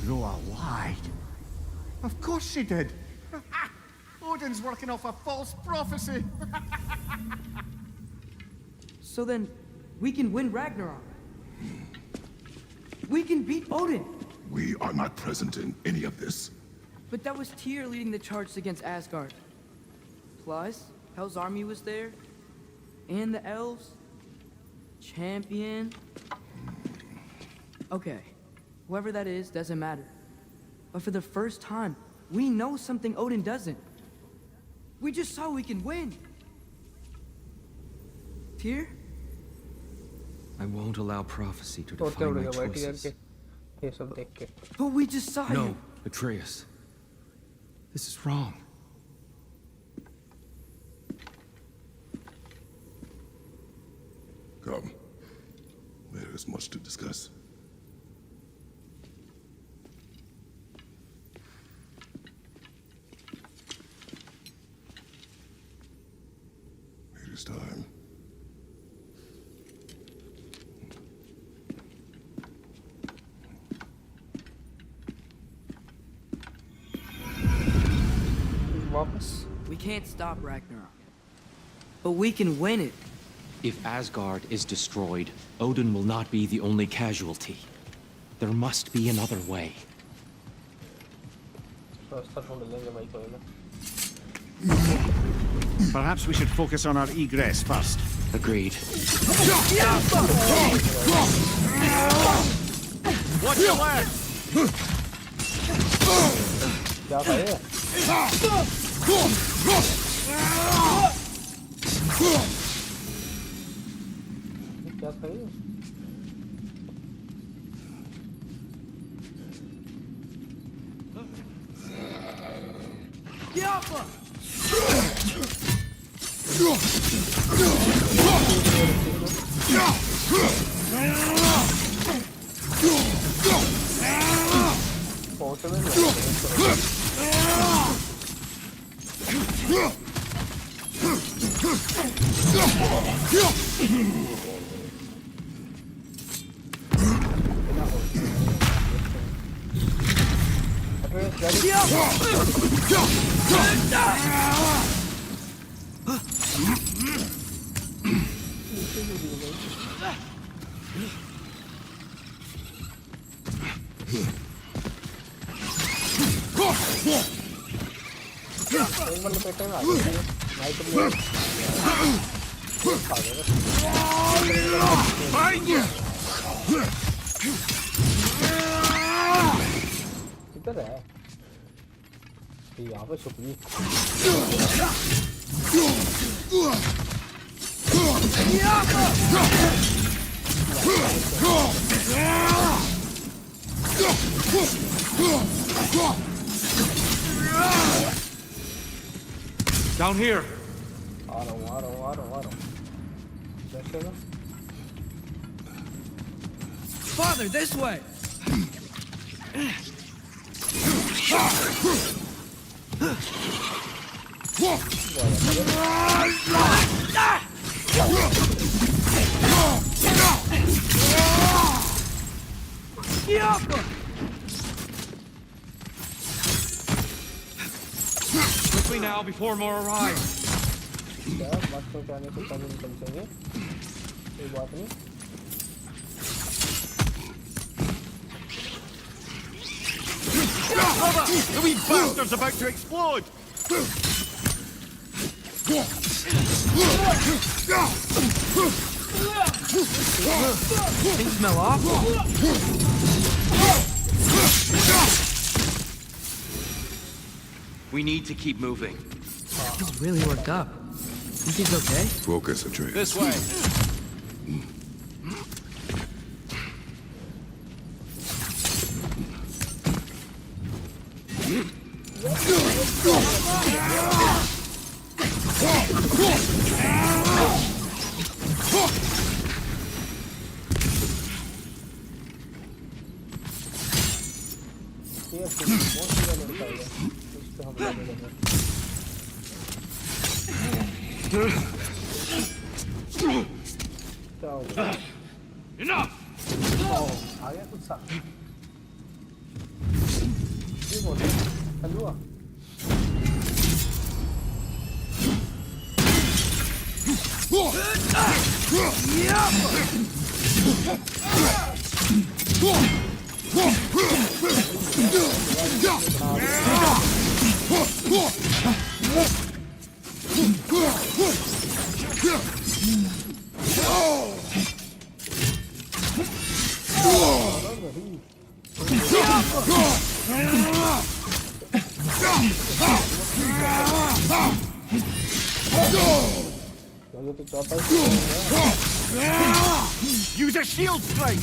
Groa lied. Of course she did. Odin's working off a false prophecy. So then, we can win Ragnarok. We can beat Odin. We are not present in any of this. But that was Tyr leading the charge against Asgard. Plus, Hell's army was there. And the elves. Champion. Okay. Whoever that is, doesn't matter. But for the first time, we know something Odin doesn't. We just saw we can win. Tyr? I won't allow prophecy to define my choices. But we just saw No, you. Atreus. This is wrong. Come. There is much to discuss. It is time. We can't stop Ragnarok. But we can win it. If Asgard is destroyed, Odin will not be the only casualty. There must be another way. Perhaps we should focus on our egress first. Agreed. Watch your left! किधर है यहाँ पे छुप गई Down here. Father, this way! Quickly now, before more arrive. The wee bastard's about to explode! Things smell awful. We need to keep moving. He's really worked up. Think he's okay? Focus, Atreus. This way. Enough! Use a shield strike!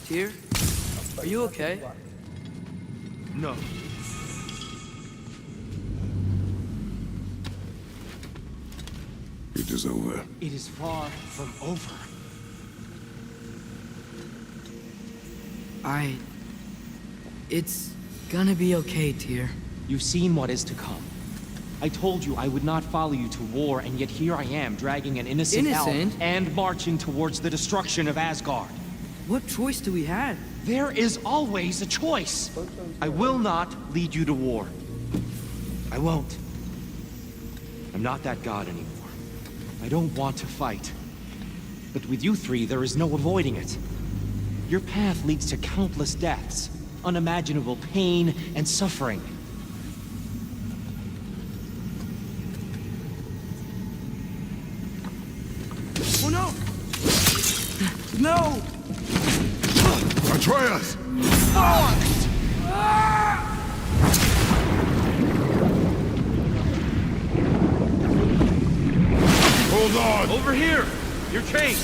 Tyr? Are you okay? No. It is over. It is far from over. It's gonna be okay, Tyr. You've seen what is to come. I told you I would not follow you to war, and yet here I am, dragging an innocent elf and marching towards the destruction of Asgard. What choice do we have? There is always a choice. I will not lead you to war. I won't. I'm not that god anymore. I don't want to fight. But with you three, there is no avoiding it. Your path leads to countless deaths, unimaginable pain and suffering. Oh no! No! Atreus! Hold on! Over here! You're chained!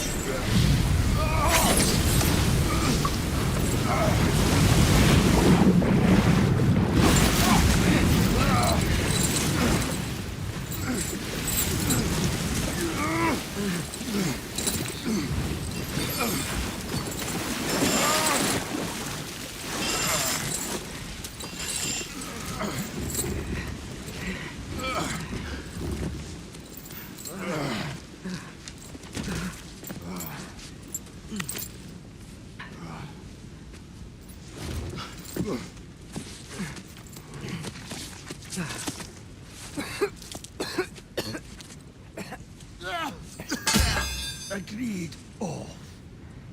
Agreed. Oh.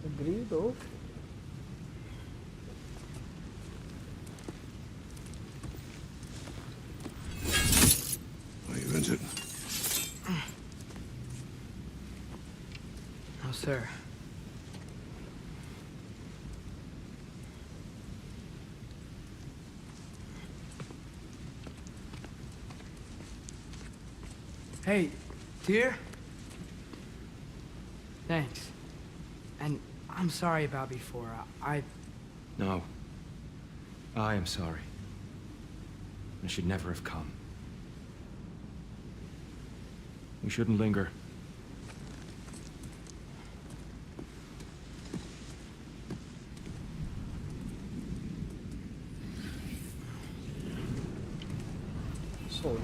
Agreed, oh. Are you injured? No, sir. Hey, dear? Thanks. And I'm sorry about before. No. I am sorry. I should never have come. We shouldn't linger. Sorry,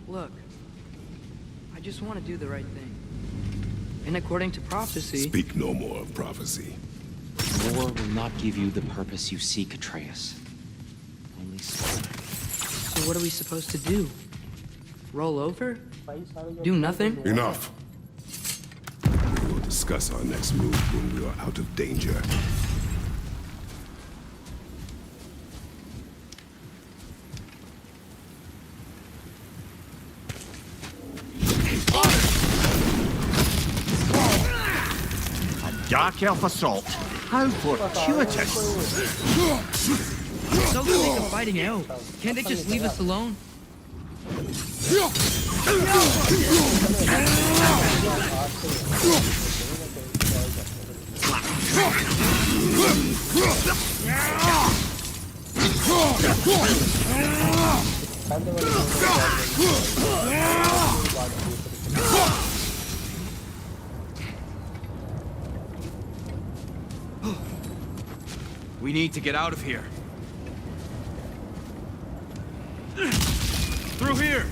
Look, I just want to do the right thing. And according to prophecy... Speak no more of prophecy. War will not give you the purpose you seek, Atreus. Only slaughter. So what are we supposed to do? Roll over? Do nothing? Enough. We will discuss our next move when we are out of danger. Dark Elf assault. How fortuitous. So sick of fighting elves. Can't they just leave us alone? We need to get out of here. Through here!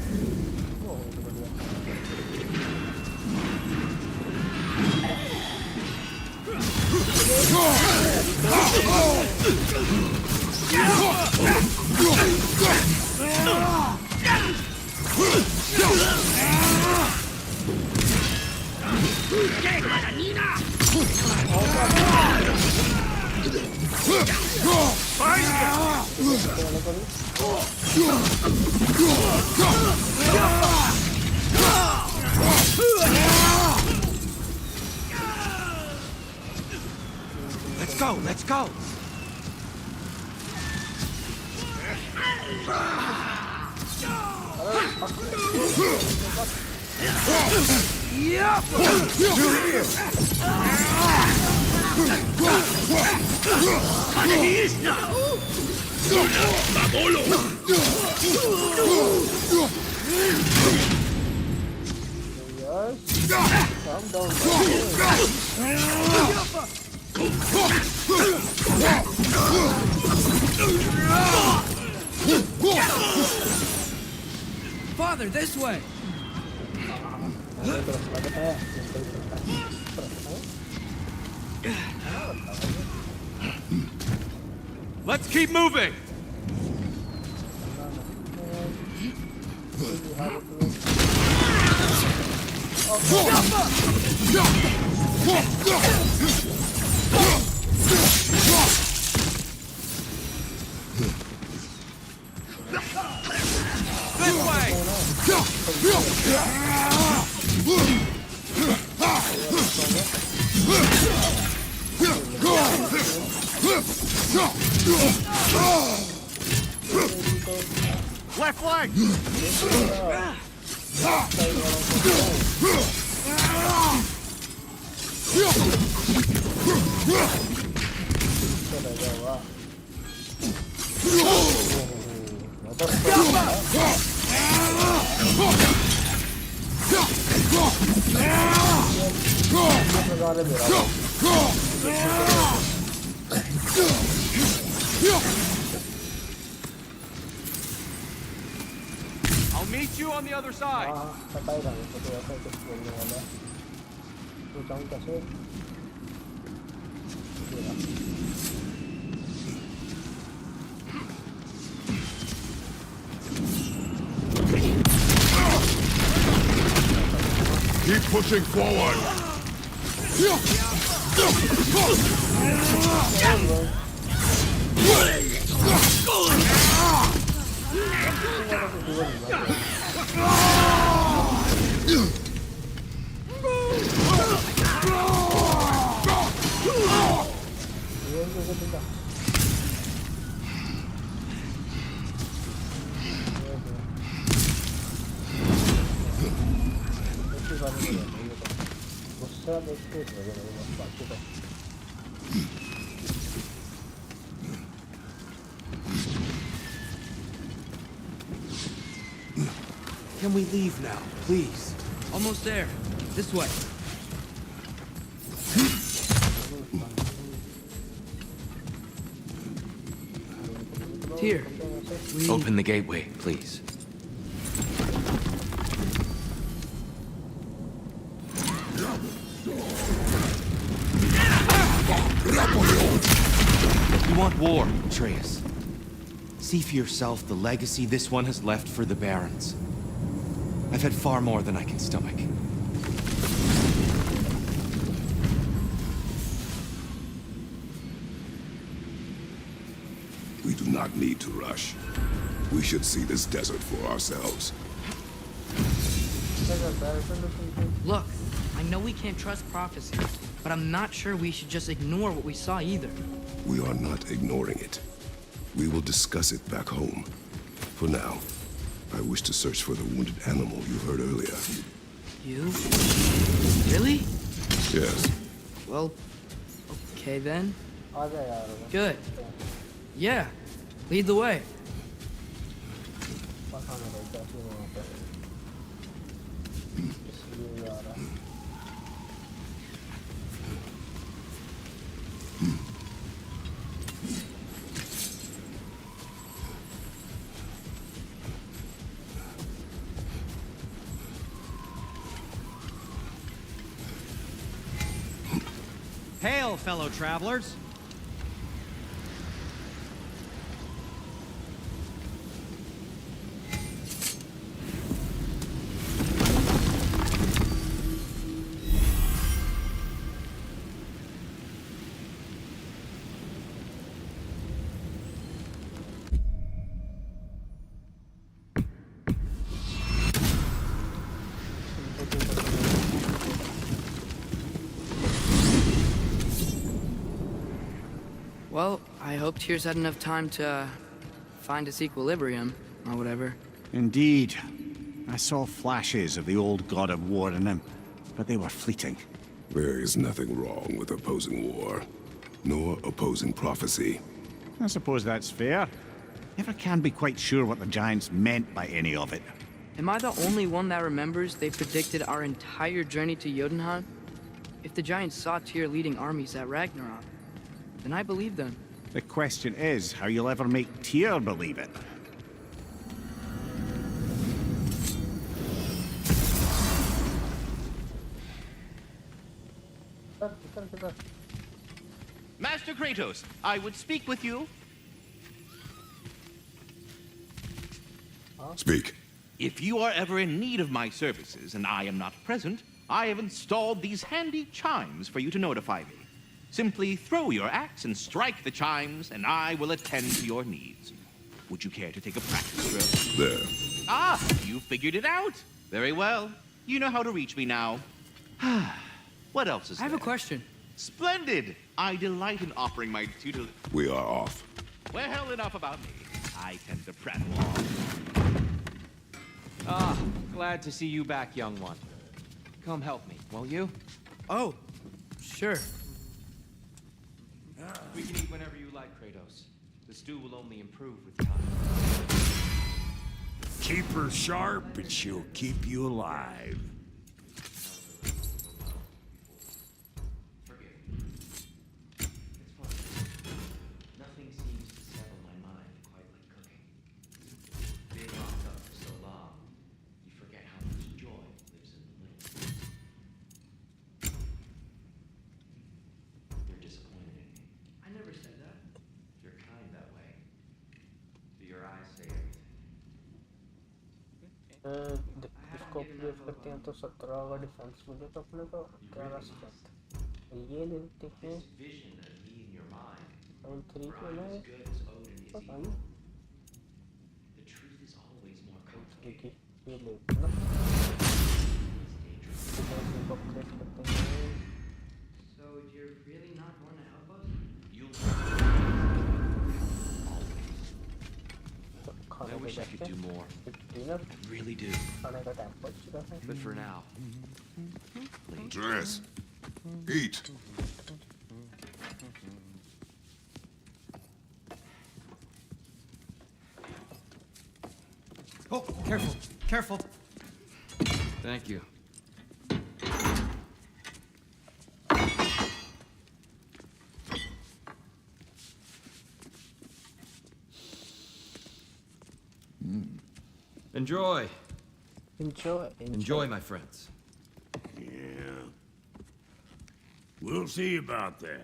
Let's go, let's go! calm down. Father, this way! Let's keep moving! This way! Left leg! I'll meet you on the other side. Patay lang. Patay ako. Tapos yun yung wala. Tutang kasi. Sige lang. Keep pushing forward. Can we leave now, please? Almost there. This way. Here. Open the gateway, please. You want war, Atreus. See for yourself the legacy this one has left for the Barons. I've had far more than I can stomach. We do not need to rush. We should see this desert for ourselves. Look, I know we can't trust prophecy, but I'm not sure we should just ignore what we saw either. We are not ignoring it. We will discuss it back home. For now, I wish to search for the wounded animal you heard earlier. You? Really? Yes. Well, okay then. Good. Yeah. Lead the way. Hail, fellow travelers! Well, I hope Tyr's had enough time to find its equilibrium, or whatever. Indeed. I saw flashes of the old god of war in him, but they were fleeting. There is nothing wrong with opposing war, nor opposing prophecy. I suppose that's fair. Never can be quite sure what the Giants meant by any of it. Am I the only one that remembers they predicted our entire journey to Jotunheim? If the Giants saw Tyr leading armies at Ragnarok, then I believe them. The question is how you'll ever make Tyr believe it. Master Kratos, I would speak with you. Speak. If you are ever in need of my services and I am not present, I have installed these handy chimes for you to notify me. Simply throw your axe and strike the chimes, and I will attend to your needs. Would you care to take a practice drill? There. Ah, you figured it out. Very well. You know how to reach me now. What else is I have there? a question. Splendid! I delight in offering my tutor... We are off. Well, enough about me. I tend to prattle on. Ah, glad to see you back, young one. Come help me, will you? Oh, sure. We can eat whenever you like, Kratos. The stew will only improve with time. Keep her sharp and she'll keep you alive. Forgive me. It's funny. Nothing seems to settle my mind quite like cooking. Being locked up for so long, you forget how much joy lives in the little. You're disappointed in me. I never said that. You're kind that way. Do your eyes say everything? I have a इसको upgrade करते हैं तो 17 का defence मिलेगा अपने को, 11 strength. ये ले लेते हैं लेवल 3 के में, पता नहीं ठीक है ये ले ना, इसको अपग्रेड करते हैं। So you're really not going to help us? I wish I could do more. Dinner I really do. खाने का टाइम पहुंच चुका है। But for now, please. Andreas, eat. Oh, careful, careful. Thank you. Enjoy. Enjoy My friends. Yeah. We'll see about that.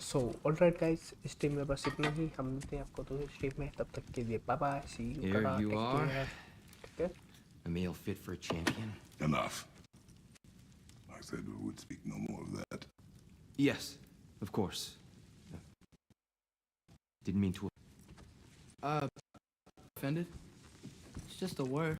So alright guys, stream में बस इतना ही, हम मिलते हैं आपको दूसरी स्ट्रीम में, तब तक के लिए bye bye, see you. Here you are. ठीक है, A meal fit for a champion? Enough. I said we would speak no more of that. Yes, of course. Didn't mean to. Offended? It's just a word.